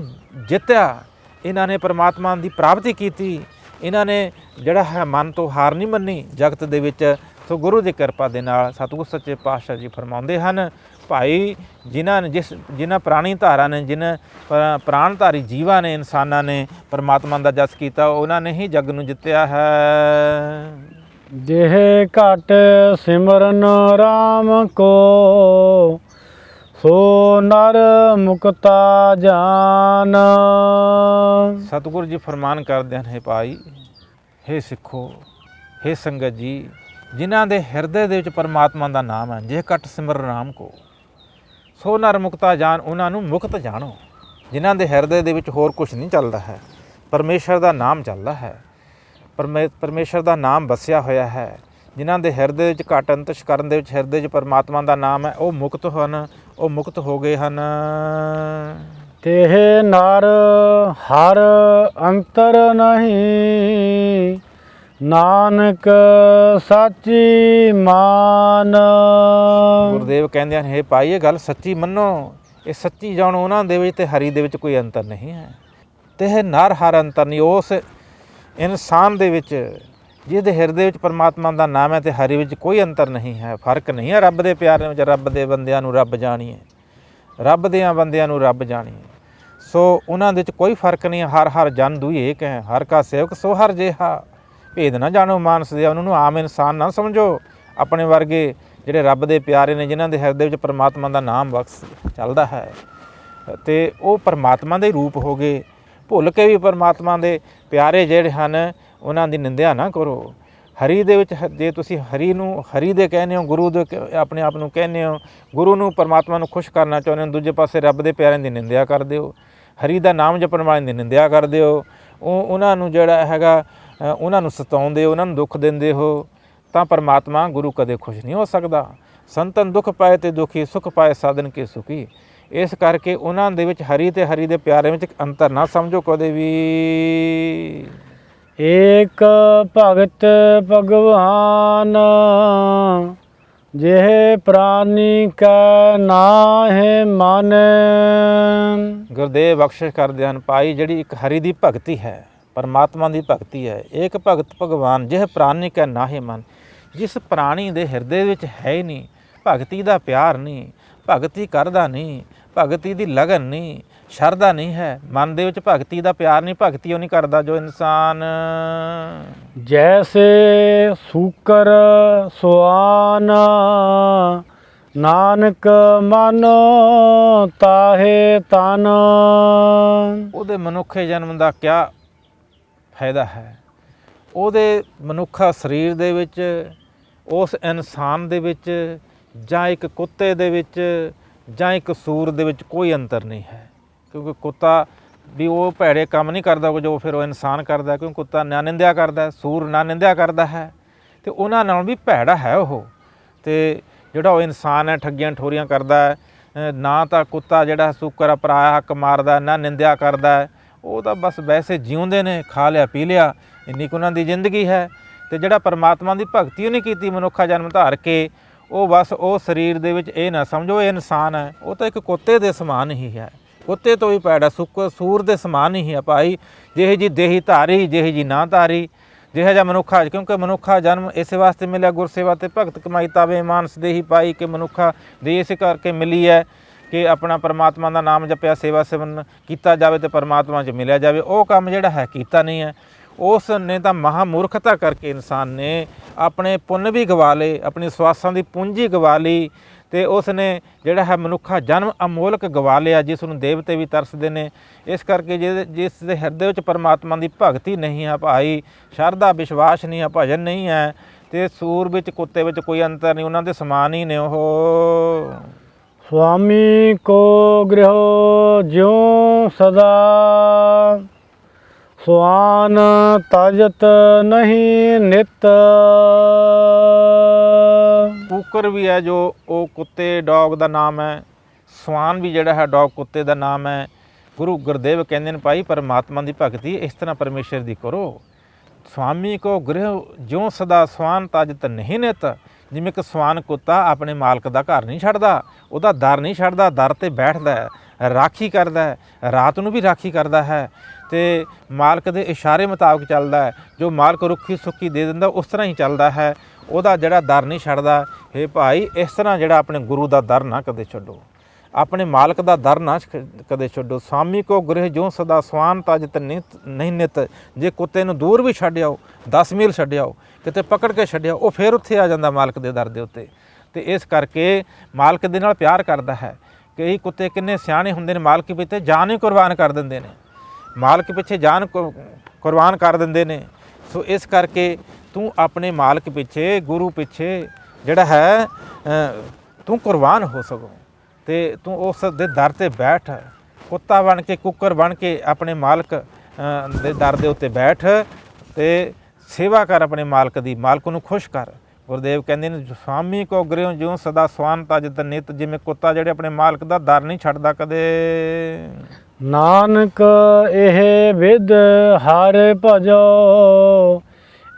ਜਿੱਤਿਆ, ਇਹਨਾਂ ਨੇ ਪਰਮਾਤਮਾ ਦੀ ਪ੍ਰਾਪਤੀ ਕੀਤੀ, ਇਹਨਾਂ ਨੇ ਜਿਹੜਾ ਹੈ ਮਨ ਤੋਂ ਹਾਰ ਨਹੀਂ ਮੰਨੀ ਜਗਤ ਦੇ ਵਿੱਚ। ਸੋ ਗੁਰੂ ਦੀ ਕਿਰਪਾ ਦੇ ਨਾਲ ਸਤਿਗੁਰ ਸੱਚੇ ਪਾਤਸ਼ਾਹ ਜੀ ਫਰਮਾਉਂਦੇ ਹਨ, ਭਾਈ ਜਿਨ੍ਹਾਂ ਪ੍ਰਾਣੀ ਧਾਰਾ ਨੇ, ਜਿਨ੍ਹਾਂ ਪ੍ਰਾਣਧਾਰੀ ਜੀਵਾਂ ਨੇ, ਇਨਸਾਨਾਂ ਨੇ ਪਰਮਾਤਮਾ ਦਾ ਜਸ ਕੀਤਾ, ਉਹਨਾਂ ਨੇ ਹੀ ਜੱਗ ਨੂੰ ਜਿੱਤਿਆ ਹੈ। ਜਿਹ ਘਟ ਸਿਮਰਨ ਰਾਮ ਕੋ, ਸੋ ਨਰ ਮੁਕਤਾ ਜਾਨ। ਸਤਿਗੁਰੂ ਜੀ ਫਰਮਾਨ ਕਰਦੇ ਹਨ, ਹੇ ਭਾਈ, ਹੇ ਸਿੱਖੋ, ਹੇ ਸੰਗਤ ਜੀ, ਜਿਨ੍ਹਾਂ ਦੇ ਹਿਰਦੇ ਦੇ ਵਿੱਚ ਪਰਮਾਤਮਾ ਦਾ ਨਾਮ ਹੈ, ਜੇ ਘਟ ਸਿਮਰਨ ਰਾਮ ਕੋ, ਸੋ ਨਰ ਮੁਕਤਾ ਜਾਨ, ਉਹਨਾਂ ਨੂੰ ਮੁਕਤ ਜਾਣੋ। ਜਿਨ੍ਹਾਂ ਦੇ ਹਿਰਦੇ ਦੇ ਵਿੱਚ ਹੋਰ ਕੁਝ ਨਹੀਂ ਚੱਲਦਾ ਹੈ, ਪਰਮੇਸ਼ਰ ਦਾ ਨਾਮ ਚੱਲਦਾ ਹੈ, ਪਰਮੇਸ਼ਰ ਦਾ ਨਾਮ ਵਸਿਆ ਹੋਇਆ ਹੈ। ਜਿਨ੍ਹਾਂ ਦੇ ਹਿਰਦੇ ਵਿੱਚ ਘਟ ਅੰਤਸ਼ਕਰਨ ਦੇ ਵਿੱਚ ਹਿਰਦੇ 'ਚ ਪਰਮਾਤਮਾ ਦਾ ਨਾਮ ਹੈ, ਉਹ ਮੁਕਤ ਹਨ, ਉਹ ਮੁਕਤ ਹੋ ਗਏ ਹਨ। ਤੇਹ ਨਰ ਹਰ ਅੰਤਰ ਨਹੀਂ, ਨਾਨਕ ਸਾਚੀ ਮਾਨ। ਗੁਰਦੇਵ ਕਹਿੰਦੇ ਹਨ, ਹੇ ਭਾਈ, ਇਹ ਗੱਲ ਸੱਚੀ ਮੰਨੋ, ਇਹ ਸੱਚੀ ਜਾਣੋ, ਉਹਨਾਂ ਦੇ ਵਿੱਚ ਤੇ ਹਰੀ ਦੇ ਵਿੱਚ ਕੋਈ ਅੰਤਰ ਨਹੀਂ ਹੈ। ਤੇਹ ਨਰ ਹਰ ਅੰਤਰ ਨਹੀਂ, ਉਸ ਇਨਸਾਨ ਦੇ ਵਿੱਚ ਜਿਹਦੇ ਹਿਰਦੇ ਵਿੱਚ ਪਰਮਾਤਮਾ ਦਾ ਨਾਮ ਹੈ ਅਤੇ ਹਰੀ ਵਿੱਚ ਕੋਈ ਅੰਤਰ ਨਹੀਂ ਹੈ, ਫਰਕ ਨਹੀਂ ਹੈ। ਰੱਬ ਦੇ ਪਿਆਰਿਆਂ ਵਿੱਚ ਰੱਬ ਦੇ ਬੰਦਿਆਂ ਨੂੰ ਰੱਬ ਜਾਣੀਏ, ਰੱਬ ਦਿਆਂ ਬੰਦਿਆਂ ਨੂੰ ਰੱਬ ਜਾਣੀਏ। ਸੋ ਉਹਨਾਂ ਦੇ ਵਿੱਚ ਕੋਈ ਫਰਕ ਨਹੀਂ। ਹਰ ਹਰ ਜਨ ਦੁਈ ਏਕ ਹੈ, ਹਰ ਕਾ ਸੇਵਕ ਸੋ ਹਰ ਜਿਹਾ। ਭੇਦ ਨਾ ਜਾਣੋ ਮਾਨਸ ਦੇ, ਉਹਨਾਂ ਨੂੰ ਆਮ ਇਨਸਾਨ ਨਾ ਸਮਝੋ। ਆਪਣੇ ਵਰਗੇ ਜਿਹੜੇ ਰੱਬ ਦੇ ਪਿਆਰੇ ਨੇ, ਜਿਨ੍ਹਾਂ ਦੇ ਹਿਰਦੇ ਵਿੱਚ ਪਰਮਾਤਮਾ ਦਾ ਨਾਮ ਬਖਸ਼ ਚੱਲਦਾ ਹੈ ਅਤੇ ਉਹ ਪਰਮਾਤਮਾ ਦੇ ਰੂਪ ਹੋ ਗਏ। ਭੁੱਲ ਕੇ ਵੀ ਪਰਮਾਤਮਾ ਦੇ ਪਿਆਰੇ ਜਿਹੜੇ ਹਨ, ਉਹਨਾਂ ਦੀ ਨਿੰਦਿਆ ਨਾ ਕਰੋ। ਹਰੀ ਦੇ ਵਿੱਚ ਜੇ ਤੁਸੀਂ ਹਰੀ ਨੂੰ ਹਰੀ ਦੇ ਕਹਿੰਦੇ ਹੋ, ਗੁਰੂ ਦੇ ਆਪਣੇ ਆਪ ਨੂੰ ਕਹਿੰਦੇ ਹੋ, ਗੁਰੂ ਨੂੰ ਪਰਮਾਤਮਾ ਨੂੰ ਖੁਸ਼ ਕਰਨਾ ਚਾਹੁੰਦੇ ਹੋ, ਦੂਜੇ ਪਾਸੇ ਰੱਬ ਦੇ ਪਿਆਰਿਆਂ ਦੀ ਨਿੰਦਿਆ ਕਰਦੇ ਹੋ, ਹਰੀ ਦਾ ਨਾਮ ਜਪਣ ਵਾਲਿਆਂ ਦੀ ਨਿੰਦਿਆ ਕਰਦੇ ਹੋ, ਉਹਨਾਂ ਨੂੰ ਜਿਹੜਾ ਹੈਗਾ ਉਹਨਾਂ ਨੂੰ ਸਤਾਉਂਦੇ ਹੋ, ਉਹਨਾਂ ਨੂੰ ਦੁੱਖ ਦਿੰਦੇ ਹੋ, ਤਾਂ ਪਰਮਾਤਮਾ ਗੁਰੂ ਕਦੇ ਖੁਸ਼ ਨਹੀਂ ਹੋ ਸਕਦਾ। ਸੰਤਨ ਦੁੱਖ ਪਾਏ ਤੇ ਦੁਖੀ, ਸੁਖ ਪਾਏ ਸਾਧਨ ਕੇ ਸੁਖੀ। ਇਸ ਕਰਕੇ ਉਹਨਾਂ ਦੇ ਵਿੱਚ ਹਰੀ ਤੇ ਹਰੀ ਦੇ ਪਿਆਰੇ ਵਿੱਚ ਅੰਤਰ ਨਾ ਸਮਝੋ ਕਦੇ ਵੀ। ਏਕ ਭਗਤ ਭਗਵਾਨ, ਜਿਹ ਪ੍ਰਾਨੀ ਕੈ ਨਾਹਿ ਮਨ। ਗੁਰਦੇਵ ਬਖਸ਼ਿਸ਼ ਕਰਦੇ ਹਨ, ਭਾਈ, ਜਿਹੜੀ ਇੱਕ ਹਰੀ ਦੀ ਭਗਤੀ ਹੈ, ਪਰਮਾਤਮਾ ਦੀ ਭਗਤੀ ਹੈ। ਏਕ ਭਗਤ ਭਗਵਾਨ, ਜਿਹ ਪ੍ਰਾਨੀ ਕੈ ਨਾਹਿ ਮਨ। ਜਿਸ ਪ੍ਰਾਣੀ ਦੇ ਹਿਰਦੇ ਵਿੱਚ ਹੈ ਹੀ ਨਹੀਂ ਭਗਤੀ ਦਾ ਪਿਆਰ, ਨਹੀਂ ਭਗਤੀ ਕਰਦਾ, ਨਹੀਂ ਭਗਤੀ ਦੀ ਲਗਨ, ਨਹੀਂ ਸ਼ਰਧਾ ਨਹੀਂ ਹੈ, ਮਨ ਦੇ ਵਿੱਚ ਭਗਤੀ ਦਾ ਪਿਆਰ ਨਹੀਂ, ਭਗਤੀ ਉਹ ਨਹੀਂ ਕਰਦਾ ਜੋ ਇਨਸਾਨ। ਜੈਸੇ ਸੂਕਰ ਸੁਆਨ, ਨਾਨਕ ਮਨ ਤਾਹੇ ਤਨ। ਉਹਦੇ ਮਨੁੱਖੇ ਜਨਮ ਦਾ ਕਿਆ ਫਾਇਦਾ ਹੈ? ਉਹਦੇ ਮਨੁੱਖਾ ਸਰੀਰ ਦੇ ਵਿੱਚ, ਉਸ ਇਨਸਾਨ ਦੇ ਵਿੱਚ, ਜਾਂ ਇੱਕ ਕੁੱਤੇ ਦੇ ਵਿੱਚ, ਜਾਂ ਇੱਕ ਸੂਰ ਦੇ ਵਿੱਚ ਕੋਈ ਅੰਤਰ ਨਹੀਂ ਹੈ। ਕਿਉਂਕਿ ਕੁੱਤਾ ਵੀ ਉਹ ਭੈੜੇ ਕੰਮ ਨਹੀਂ ਕਰਦਾ ਜੋ ਫਿਰ ਉਹ ਇਨਸਾਨ ਕਰਦਾ, ਕਿਉਂਕਿ ਕੁੱਤਾ ਨਾ ਨਿੰਦਿਆ ਕਰਦਾ, ਸੂਰ ਨਾ ਨਿੰਦਿਆ ਕਰਦਾ ਹੈ, ਅਤੇ ਉਹਨਾਂ ਨਾਲ ਵੀ ਭੈੜਾ ਹੈ ਉਹ। ਅਤੇ ਜਿਹੜਾ ਉਹ ਇਨਸਾਨ ਹੈ ਠੱਗੀਆਂ ਠੋਰੀਆਂ ਕਰਦਾ ਹੈ, ਨਾ ਤਾਂ ਕੁੱਤਾ ਜਿਹੜਾ ਸੂਕਰ ਪਰਾਇਆ ਹੱਕ ਮਾਰਦਾ, ਨਾ ਨਿੰਦਿਆ ਕਰਦਾ, ਉਹ ਤਾਂ ਬਸ ਵੈਸੇ ਜਿਉਂਦੇ ਨੇ, ਖਾ ਲਿਆ ਪੀ ਲਿਆ, ਇੰਨੀ ਕੁ ਉਹਨਾਂ ਦੀ ਜ਼ਿੰਦਗੀ ਹੈ। ਅਤੇ ਜਿਹੜਾ ਪਰਮਾਤਮਾ ਦੀ ਭਗਤੀ ਉਹਨੇ ਕੀਤੀ ਮਨੁੱਖਾ ਜਨਮ ਧਾਰ ਕੇ, ਉਹ ਬਸ ਉਹ ਸਰੀਰ ਦੇ ਵਿੱਚ ਇਹ ਨਾ ਸਮਝੋ ਇਹ ਇਨਸਾਨ ਹੈ, ਉਹ ਤਾਂ ਇੱਕ ਕੁੱਤੇ ਦੇ ਸਮਾਨ ਹੀ ਹੈ, ਕੁੱਤੇ ਤੋਂ ਵੀ ਭੈੜਾ, ਸੂਰ ਦੇ ਸਮਾਨ ਹੀ ਹੈ ਭਾਈ। ਜਿਹੇ ਜੀ ਦੇਹੀ ਧਾਰੀ, ਜਿਹੇ ਜੀ ਨਾ ਧਾਰੀ, ਜਿਹੋ ਜਿਹਾ ਮਨੁੱਖਾ, ਕਿਉਂਕਿ ਮਨੁੱਖਾ ਜਨਮ ਇਸੇ ਵਾਸਤੇ ਮਿਲਿਆ, ਗੁਰਸੇਵਾ ਤੇ ਭਗਤ ਕਮਾਈ ਤਾਵੇ ਮਾਨਸ ਦੇਹੀ ਪਾਈ, ਕਿ ਮਨੁੱਖਾ ਦੇ ਇਸੇ ਕਰਕੇ ਮਿਲੀ ਹੈ ਕਿ ਆਪਣਾ ਪਰਮਾਤਮਾ ਦਾ ਨਾਮ ਜਪਿਆ, ਸੇਵਾ ਸੇਵਨ ਕੀਤਾ ਜਾਵੇ ਅਤੇ ਪਰਮਾਤਮਾ 'ਚ ਮਿਲਿਆ ਜਾਵੇ। ਉਹ ਕੰਮ ਜਿਹੜਾ ਹੈ ਕੀਤਾ ਨਹੀਂ ਹੈ। ਉਸ ਨੇ ਤਾਂ ਮਹਾਮੂਰਖਤਾ ਕਰਕੇ ਇਨਸਾਨ ਨੇ ਆਪਣੇ ਪੁੰਨ ਵੀ ਗਵਾ ਲਏ, ਆਪਣੀ ਸਵਾਸਾਂ ਦੀ ਪੂੰਜੀ ਗਵਾ ਲਈ, ਅਤੇ ਉਸ ਨੇ ਜਿਹੜਾ ਹੈ ਮਨੁੱਖਾ ਜਨਮ ਅਮੋਲਕ ਗਵਾ ਲਿਆ, ਜਿਸ ਨੂੰ ਦੇਵਤੇ ਵੀ ਤਰਸਦੇ ਨੇ। ਇਸ ਕਰਕੇ ਜਿਸ ਦੇ ਹਿਰਦੇ ਵਿੱਚ ਪਰਮਾਤਮਾ ਦੀ ਭਗਤੀ ਨਹੀਂ ਹੈ ਭਾਈ, ਸ਼ਰਧਾ ਵਿਸ਼ਵਾਸ ਨਹੀਂ ਹੈ, ਭਜਨ ਨਹੀਂ ਹੈ, ਅਤੇ ਸੂਰ ਵਿੱਚ ਕੁੱਤੇ ਵਿੱਚ ਕੋਈ ਅੰਤਰ ਨਹੀਂ, ਉਹਨਾਂ ਦੇ ਸਮਾਨ ਹੀ ਨੇ ਉਹ। ਸੁਆਮੀ ਕੋ ਗ੍ਰਹਿ ਜਿਉ ਸਦਾ, ਸੁਆਨ ਤਜਤ ਨਹੀਂ ਨਿਤ। ਕੂਕਰ ਵੀ ਹੈ ਜੋ ਉਹ ਕੁੱਤੇ ਡੌਗ ਦਾ ਨਾਮ ਹੈ, ਸਵਾਨ ਵੀ ਜਿਹੜਾ ਹੈ ਡੌਗ ਕੁੱਤੇ ਦਾ ਨਾਮ ਹੈ। ਗੁਰੂ ਗੁਰਦੇਵ ਕਹਿੰਦੇ ਨੇ ਭਾਈ ਪਰਮਾਤਮਾ ਦੀ ਭਗਤੀ ਇਸ ਤਰ੍ਹਾਂ ਪਰਮੇਸ਼ਰ ਦੀ ਕਰੋ। ਸੁਆਮੀ ਕੋ ਗ੍ਰਹਿ ਜਿਉ ਸਦਾ, ਸਵਾਨ ਤਜਤ ਨਹੀਂ ਨਿਤ। ਜਿਵੇਂ ਇੱਕ ਸਵਾਨ ਕੁੱਤਾ ਆਪਣੇ ਮਾਲਕ ਦਾ ਘਰ ਨਹੀਂ ਛੱਡਦਾ, ਉਹਦਾ ਦਰ ਨਹੀਂ ਛੱਡਦਾ, ਦਰ 'ਤੇ ਬੈਠਦਾ ਹੈ, ਰਾਖੀ ਕਰਦਾ ਹੈ, ਰਾਤ ਨੂੰ ਵੀ ਰਾਖੀ ਕਰਦਾ ਹੈ, ਅਤੇ ਮਾਲਕ ਦੇ ਇਸ਼ਾਰੇ ਮੁਤਾਬਕ ਚੱਲਦਾ ਹੈ। ਜੋ ਮਾਲਕ ਰੁੱਖੀ ਸੁੱਕੀ ਦੇ ਦਿੰਦਾ ਉਸ ਤਰ੍ਹਾਂ ਹੀ ਚੱਲਦਾ ਹੈ, ਉਹਦਾ ਜਿਹੜਾ ਦਰ ਨਹੀਂ ਛੱਡਦਾ। ਹੇ ਭਾਈ ਇਸ ਤਰ੍ਹਾਂ ਜਿਹੜਾ ਆਪਣੇ ਗੁਰੂ ਦਾ ਦਰ ਨਾ ਕਦੇ ਛੱਡੋ, ਆਪਣੇ ਮਾਲਕ ਦਾ ਦਰ ਨਾ ਕਦੇ ਛੱਡੋ। ਸਵਾਮੀ ਕੋ ਗ੍ਰਹਿ ਜਿਉ ਸਦਾ, ਸਵਾਨ ਤਜਤ ਨਹੀਂ ਨਿਤ। ਜੇ ਕੁੱਤੇ ਨੂੰ ਦੂਰ ਵੀ ਛੱਡ ਆਓ, 10 ਮੀਲ ਛੱਡ ਆਓ, ਕਿਤੇ ਪਕੜ ਕੇ ਛੱਡਿਆ, ਉਹ ਫਿਰ ਉੱਥੇ ਆ ਜਾਂਦਾ ਮਾਲਕ ਦੇ ਦਰ ਦੇ ਉੱਤੇ। ਅਤੇ ਇਸ ਕਰਕੇ ਮਾਲਕ ਦੇ ਨਾਲ ਪਿਆਰ ਕਰਦਾ ਹੈ। ਕਈ ਕੁੱਤੇ ਕਿੰਨੇ ਸਿਆਣੇ ਹੁੰਦੇ ਨੇ, ਮਾਲਕ ਪਿੱਛੇ ਜਾਨ ਹੀ ਕੁਰਬਾਨ ਕਰ ਦਿੰਦੇ ਨੇ, ਮਾਲਕ ਪਿੱਛੇ ਜਾਨ ਕੁਰਬਾਨ ਕਰ ਦਿੰਦੇ ਨੇ। ਸੋ ਇਸ ਕਰਕੇ ਤੂੰ ਆਪਣੇ ਮਾਲਕ ਪਿੱਛੇ, ਗੁਰੂ ਪਿੱਛੇ ਜਿਹੜਾ ਹੈ ਤੂੰ ਕੁਰਬਾਨ ਹੋ ਸਕੋ, ਅਤੇ ਤੂੰ ਉਸ ਦੇ ਦਰ 'ਤੇ ਬੈਠ, ਕੁੱਤਾ ਬਣ ਕੇ, ਕੁੱਕਰ ਬਣ ਕੇ ਆਪਣੇ ਮਾਲਕ ਦੇ ਦਰ ਦੇ ਉੱਤੇ ਬੈਠ, ਅਤੇ ਸੇਵਾ ਕਰ ਆਪਣੇ ਮਾਲਕ ਦੀ, ਮਾਲਕ ਨੂੰ ਖੁਸ਼ ਕਰ। ਗੁਰਦੇਵ ਕਹਿੰਦੇ ਨੇ ਸੁਆਮੀ ਕੋ ਗ੍ਰਹਿ ਜਿਉ ਸਦਾ, ਸਵਾਨ ਤਜਤ ਨਿਤ। ਜਿਵੇਂ ਕੁੱਤਾ ਜਿਹੜੇ ਆਪਣੇ ਮਾਲਕ ਦਾ ਦਰ ਨਹੀਂ ਛੱਡਦਾ ਕਦੇ। ਨਾਨਕ ਇਹ ਵਿਦ ਹਰ ਭਜੋ,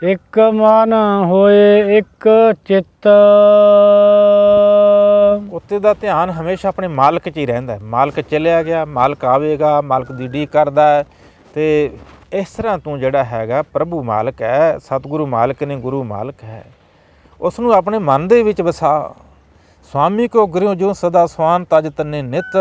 ਇੱਕ ਮਨ ਹੋਏ ਇੱਕ ਚਿੱਤ। ਕੁੱਤੇ ਦਾ ਧਿਆਨ ਹਮੇਸ਼ਾ ਆਪਣੇ ਮਾਲਕ 'ਚ ਹੀ ਰਹਿੰਦਾ। ਮਾਲਕ ਚਲਿਆ ਗਿਆ, ਮਾਲਕ ਆਵੇਗਾ, ਮਾਲਕ ਦੀ ਉਡੀਕ ਕਰਦਾ ਹੈ। ਅਤੇ ਇਸ ਤਰ੍ਹਾਂ ਤੂੰ ਜਿਹੜਾ ਹੈਗਾ ਪ੍ਰਭੂ ਮਾਲਕ ਹੈ, ਸਤਿਗੁਰੂ ਮਾਲਕ ਨੇ, ਗੁਰੂ ਮਾਲਕ ਹੈ, ਉਸ ਨੂੰ ਆਪਣੇ ਮਨ ਦੇ ਵਿੱਚ ਵਸਾ। ਸੁਆਮੀ ਕੋ ਗ੍ਰਹਿ ਜਿਉ ਸਦਾ, ਸਵਾਨ ਤਜਤ ਨਹੀਂ ਨਿਤ।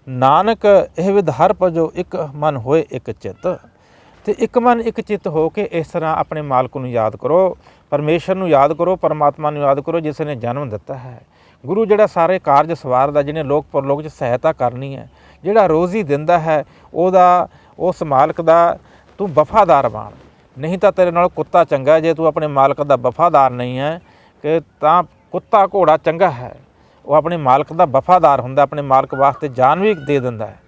ਨਾਨਕ ਇਹ ਵਿਦ ਹਰ ਭਜੋ, ਇੱਕ ਮਨ ਹੋਏ ਇੱਕ ਚਿੱਤ। ਅਤੇ ਇੱਕ ਮਨ ਇੱਕ ਚਿੱਤ ਹੋ ਕੇ ਇਸ ਤਰ੍ਹਾਂ ਆਪਣੇ ਮਾਲਕ ਨੂੰ ਯਾਦ ਕਰੋ, ਪਰਮੇਸ਼ਰ ਨੂੰ ਯਾਦ ਕਰੋ, ਪਰਮਾਤਮਾ ਨੂੰ ਯਾਦ ਕਰੋ ਜਿਸ ਨੇ ਜਨਮ ਦਿੱਤਾ ਹੈ। ਗੁਰੂ ਜਿਹੜਾ ਸਾਰੇ ਕਾਰਜ ਸਵਾਰਦਾ, ਜਿਹਨੇ ਲੋਕ ਪਰਲੋਕ 'ਚ ਸਹਾਇਤਾ ਕਰਨੀ ਹੈ, ਜਿਹੜਾ ਰੋਜ਼ੀ ਦਿੰਦਾ ਹੈ, ਉਹਦਾ, ਉਸ ਮਾਲਕ ਦਾ ਤੂੰ ਵਫਾਦਾਰ ਬਣ। ਨਹੀਂ ਤਾਂ ਤੇਰੇ ਨਾਲ ਕੁੱਤਾ ਚੰਗਾ, ਜੇ ਤੂੰ ਆਪਣੇ ਮਾਲਕ ਦਾ ਵਫਾਦਾਰ ਨਹੀਂ ਹੈ ਕਿ ਤਾਂ ਕੁੱਤਾ ਘੋੜਾ ਚੰਗਾ ਹੈ। ਉਹ ਆਪਣੇ ਮਾਲਕ ਦਾ ਵਫਾਦਾਰ ਹੁੰਦਾ, ਆਪਣੇ ਮਾਲਕ ਵਾਸਤੇ ਜਾਨ ਵੀ ਦੇ ਦਿੰਦਾ ਹੈ।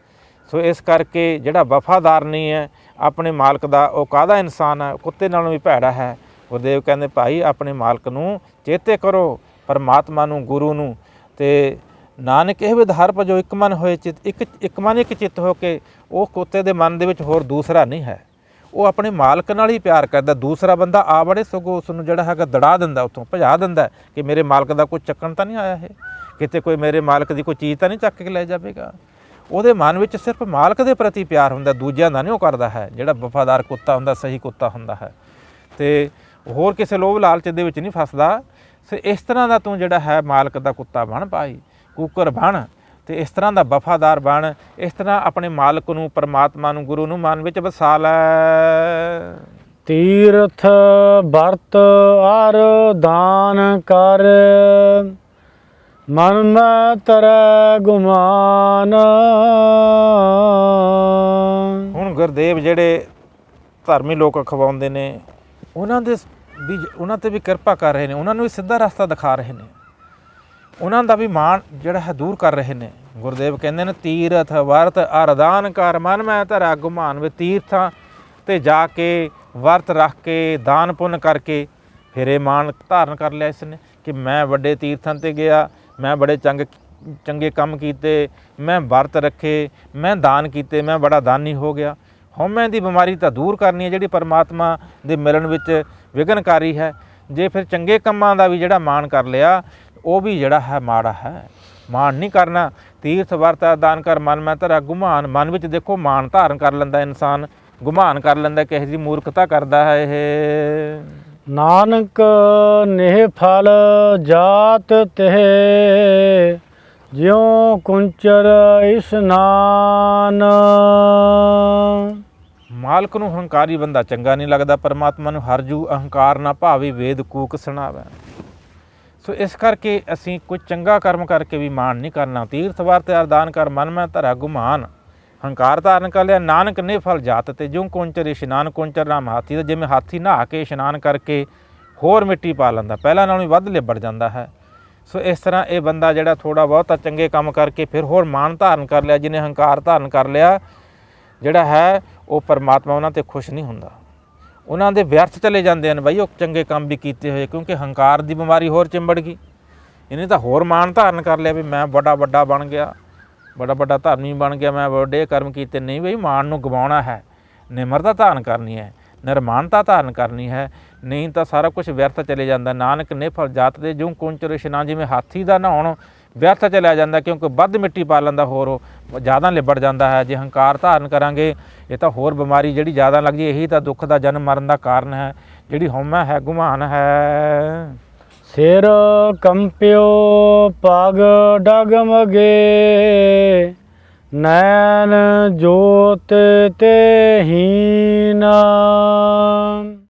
ਸੋ ਇਸ ਕਰਕੇ ਜਿਹੜਾ ਵਫਾਦਾਰ ਨਹੀਂ ਹੈ ਆਪਣੇ ਮਾਲਕ ਦਾ, ਉਹ ਕਾਹਦਾ ਇਨਸਾਨ ਹੈ, ਕੁੱਤੇ ਨਾਲੋਂ ਵੀ ਭੈੜਾ ਹੈ। ਗੁਰਦੇਵ ਕਹਿੰਦੇ ਭਾਈ ਆਪਣੇ ਮਾਲਕ ਨੂੰ ਚੇਤੇ ਕਰੋ, ਪਰਮਾਤਮਾ ਨੂੰ, ਗੁਰੂ ਨੂੰ। ਅਤੇ ਨਾਨਕ ਇਹ ਵਿਦ ਹਰ ਭਜੋ, ਇੱਕ ਮਨ ਹੋਏ ਚਿੱਤ। ਇੱਕ ਮਨ ਇੱਕ ਚਿੱਤ ਹੋ ਕੇ, ਉਹ ਕੁੱਤੇ ਦੇ ਮਨ ਦੇ ਵਿੱਚ ਹੋਰ ਦੂਸਰਾ ਨਹੀਂ ਹੈ, ਉਹ ਆਪਣੇ ਮਾਲਕ ਨਾਲ ਹੀ ਪਿਆਰ ਕਰਦਾ। ਦੂਸਰਾ ਬੰਦਾ ਆ ਬੜੇ ਸਗੋਂ ਉਸ ਨੂੰ ਜਿਹੜਾ ਹੈਗਾ ਦੜਾ ਦਿੰਦਾ, ਉੱਥੋਂ ਭਜਾ ਦਿੰਦਾ ਕਿ ਮੇਰੇ ਮਾਲਕ ਦਾ ਕੋਈ ਚੱਕਣ ਤਾਂ ਨਹੀਂ ਆਇਆ, ਇਹ ਕਿਤੇ ਕੋਈ ਮੇਰੇ ਮਾਲਕ ਦੀ ਕੋਈ ਚੀਜ਼ ਤਾਂ ਨਹੀਂ ਚੱਕ ਕੇ ਲੈ ਜਾਵੇਗਾ। ਉਹਦੇ ਮਨ ਵਿੱਚ ਸਿਰਫ ਮਾਲਕ ਦੇ ਪ੍ਰਤੀ ਪਿਆਰ ਹੁੰਦਾ, ਦੂਜਿਆਂ ਦਾ ਨਹੀਂ ਉਹ ਕਰਦਾ ਹੈ। ਜਿਹੜਾ ਵਫਾਦਾਰ ਕੁੱਤਾ ਹੁੰਦਾ, ਸਹੀ ਕੁੱਤਾ ਹੁੰਦਾ ਹੈ, ਅਤੇ ਹੋਰ ਕਿਸੇ ਲੋਭ ਲਾਲਚ ਦੇ ਵਿੱਚ ਨਹੀਂ ਫਸਦਾ। ਸੋ ਇਸ ਤਰ੍ਹਾਂ ਦਾ ਤੂੰ ਜਿਹੜਾ ਹੈ ਮਾਲਕ ਦਾ ਕੁੱਤਾ ਬਣ ਭਾਈ, ਕੁੱਕਰ ਬਣ, ਅਤੇ ਇਸ ਤਰ੍ਹਾਂ ਦਾ ਵਫਾਦਾਰ ਬਣ। ਇਸ ਤਰ੍ਹਾਂ ਆਪਣੇ ਮਾਲਕ ਨੂੰ, ਪਰਮਾਤਮਾ ਨੂੰ, ਗੁਰੂ ਨੂੰ ਮਨ ਵਿੱਚ ਵਸਾ ਲੈ। ਤੀਰਥ ਵਰਤ ਅਰ ਦਾਨ ਕਰ, ਮਨ ਮੈਂ ਤਰੈ ਗੁਮਾਨ। ਹੁਣ ਗੁਰਦੇਵ ਜਿਹੜੇ ਧਰਮੀ ਲੋਕ ਅਖਵਾਉਂਦੇ ਨੇ ਉਹਨਾਂ ਦੇ ਵੀ ਉਹਨਾਂ 'ਤੇ ਵੀ ਕਿਰਪਾ ਕਰ ਰਹੇ ਨੇ, ਉਹਨਾਂ ਨੂੰ ਵੀ ਸਿੱਧਾ ਰਸਤਾ ਦਿਖਾ ਰਹੇ ਨੇ, ਉਹਨਾਂ ਦਾ ਵੀ ਮਾਣ ਜਿਹੜਾ ਹੈ ਦੂਰ ਕਰ ਰਹੇ ਨੇ। ਗੁਰਦੇਵ ਕਹਿੰਦੇ ਨੇ ਤੀਰਥ ਵਰਤ ਅਰਦਾਨ ਕਰ ਮਨ ਮੈਂ ਧਰਾ ਗੁਮਾਨ। ਵੀ ਤੀਰਥਾਂ 'ਤੇ ਜਾ ਕੇ ਵਰਤ ਰੱਖ ਕੇ ਦਾਨ ਪੁੰਨ ਕਰਕੇ ਫਿਰ ਇਹ ਮਾਣ ਧਾਰਨ ਕਰ ਲਿਆ ਇਸ ਨੇ ਕਿ ਮੈਂ ਵੱਡੇ ਤੀਰਥਾਂ 'ਤੇ ਗਿਆ, ਮੈਂ ਬੜੇ ਚੰਗੇ ਕੰਮ ਕੀਤੇ, ਮੈਂ ਵਰਤ ਰੱਖੇ, ਮੈਂ ਦਾਨ ਕੀਤੇ, ਮੈਂ ਬੜਾ ਦਾਨੀ ਹੋ ਗਿਆ। ਹਉਮੈ ਦੀ ਬਿਮਾਰੀ ਤਾਂ ਦੂਰ ਕਰਨੀ ਹੈ ਜਿਹੜੀ ਪਰਮਾਤਮਾ ਦੇ ਮਿਲਣ ਵਿੱਚ ਵਿਘਨਕਾਰੀ ਹੈ। ਜੇ ਫਿਰ ਚੰਗੇ ਕੰਮਾਂ ਦਾ ਵੀ ਜਿਹੜਾ ਮਾਣ ਕਰ ਲਿਆ ਉਹ ਵੀ ਜਿਹੜਾ ਹੈ ਮਾੜਾ ਹੈ। ਮਾਣ ਨਹੀਂ ਕਰਨਾ। ਤੀਰਥ ਵਰਤ ਦਾਨ ਕਰ ਮਨ ਮੈਂ ਧਰਾ ਗੁਮਾਨ। ਮਨ ਵਿੱਚ ਦੇਖੋ ਮਾਣ ਧਾਰਨ ਕਰ ਲੈਂਦਾ ਇਨਸਾਨ, ਗੁਮਾਨ ਕਰ ਲੈਂਦਾ, ਕਿਸੇ ਦੀ ਮੂਰਖਤਾ ਕਰਦਾ ਹੈ ਇਹ। ਨਾਨਕ ਨਿਹ ਫਲ ਜਾਤ ਤਿਹ ਜਿਉ ਕੁੰਚਰ ਇਸਨਾਨ। ਮਾਲਕ ਨੂੰ ਹੰਕਾਰੀ ਬੰਦਾ ਚੰਗਾ ਨਹੀਂ ਲੱਗਦਾ, ਪਰਮਾਤਮਾ ਨੂੰ ਹਰਜੂ ਅਹੰਕਾਰ ਨਾ ਭਾਵੇ ਵੇਦ ਕੂਕ ਸੁਣਾਵੇ। ਸੋ ਇਸ ਕਰਕੇ ਅਸੀਂ ਕੋਈ ਚੰਗਾ ਕਰਮ ਕਰਕੇ ਵੀ ਮਾਣ ਨਹੀਂ ਕਰਨਾ। ਤੀਰਥ ਵਰਤ ਅਰਦਾਨ ਕਰ ਮਨ ਮੈਂ ਧਰਾ ਗੁਮਾਨ। ਹੰਕਾਰ ਧਾਰਨ ਕਰ ਲਿਆ। ਨਾਨਕ ਨੇ ਫਲ ਜਾਤ ਤੇ ਜਿਉਂ ਕੁੰਚਰ ਇਸ਼ਨਾਨ। ਕੁੰਚਰ ਨਾਮ ਹਾਥੀ ਦਾ, ਜਿਵੇਂ ਹਾਥੀ ਨਹਾ ਕੇ ਇਸ਼ਨਾਨ ਕਰਕੇ ਹੋਰ ਮਿੱਟੀ ਪਾ ਲੈਂਦਾ, ਪਹਿਲਾਂ ਨਾਲੋਂ ਵੀ ਵੱਧ ਲਿਬੜ ਜਾਂਦਾ ਹੈ। ਸੋ ਇਸ ਤਰ੍ਹਾਂ ਇਹ ਬੰਦਾ ਜਿਹੜਾ ਥੋੜ੍ਹਾ ਬਹੁਤਾ ਚੰਗੇ ਕੰਮ ਕਰਕੇ ਫਿਰ ਹੋਰ ਮਾਣ ਧਾਰਨ ਕਰ ਲਿਆ, ਜਿਹਨੇ ਹੰਕਾਰ ਧਾਰਨ ਕਰ ਲਿਆ, ਜਿਹੜਾ ਹੈ ਉਹ ਪਰਮਾਤਮਾ ਉਹਨਾਂ 'ਤੇ ਖੁਸ਼ ਨਹੀਂ ਹੁੰਦਾ। ਉਹਨਾਂ ਦੇ ਵਿਅਰਥ ਚਲੇ ਜਾਂਦੇ ਹਨ ਬਈ ਉਹ ਚੰਗੇ ਕੰਮ ਵੀ ਕੀਤੇ ਹੋਏ, ਕਿਉਂਕਿ ਹੰਕਾਰ ਦੀ ਬਿਮਾਰੀ ਹੋਰ ਚਿੰਬੜ ਗਈ। ਇਹਨੇ ਤਾਂ ਹੋਰ ਮਾਣ ਧਾਰਨ ਕਰ ਲਿਆ ਵੀ ਮੈਂ ਵੱਡਾ ਬਣ ਗਿਆ, ਵੱਡਾ ਧਰਮੀ ਬਣ ਗਿਆ, ਮੈਂ ਵੱਡੇ ਕਰਮ ਕੀਤੇ। ਨਹੀਂ ਬਈ, ਮਾਣ ਨੂੰ ਗਵਾਉਣਾ ਹੈ, ਨਿਮਰਤਾ ਧਾਰਨ ਕਰਨੀ ਹੈ, ਨਿਰਮਾਨਤਾ ਧਾਰਨ ਕਰਨੀ ਹੈ, ਨਹੀਂ ਤਾਂ ਸਾਰਾ ਕੁਝ ਵਿਅਰਥ ਚਲੇ ਜਾਂਦਾ। ਨਾਨਕ ਨੇ ਫਲ ਜਾਤ ਦੇ ਜਿਉਂ ਕੁੰਚਰ ਇਸ਼ਨਾਨ। ਜਿਵੇਂ ਹਾਥੀ ਦਾ ਨਹਾਉਣ ਵਿਅਰਥ ਚਲਿਆ ਜਾਂਦਾ, ਕਿਉਂਕਿ ਵੱਧ ਮਿੱਟੀ ਪਾ ਲੈਂਦਾ, ਹੋਰ ਉਹ ਜ਼ਿਆਦਾ ਲਿਬੜ ਜਾਂਦਾ ਹੈ। ਜੇ ਹੰਕਾਰ ਧਾਰਨ ਕਰਾਂਗੇ ਇਹ ਤਾਂ ਹੋਰ ਬਿਮਾਰੀ ਜਿਹੜੀ ਜ਼ਿਆਦਾ ਲੱਗ ਜੇ। ਇਹੀ ਤਾਂ ਦੁੱਖ ਦਾ ਜਨਮ ਮਰਨ ਦਾ ਕਾਰਨ ਹੈ, ਜਿਹੜੀ ਹਉਮੈ ਹੈ, ਗੁਮਾਨ ਹੈ। ਸਿਰ ਕੰਪਿਓ ਪਗ ਡਗਮਗੇ ਨੈਣ ਜੋਤ ਤੇ ਹੀਨਾ।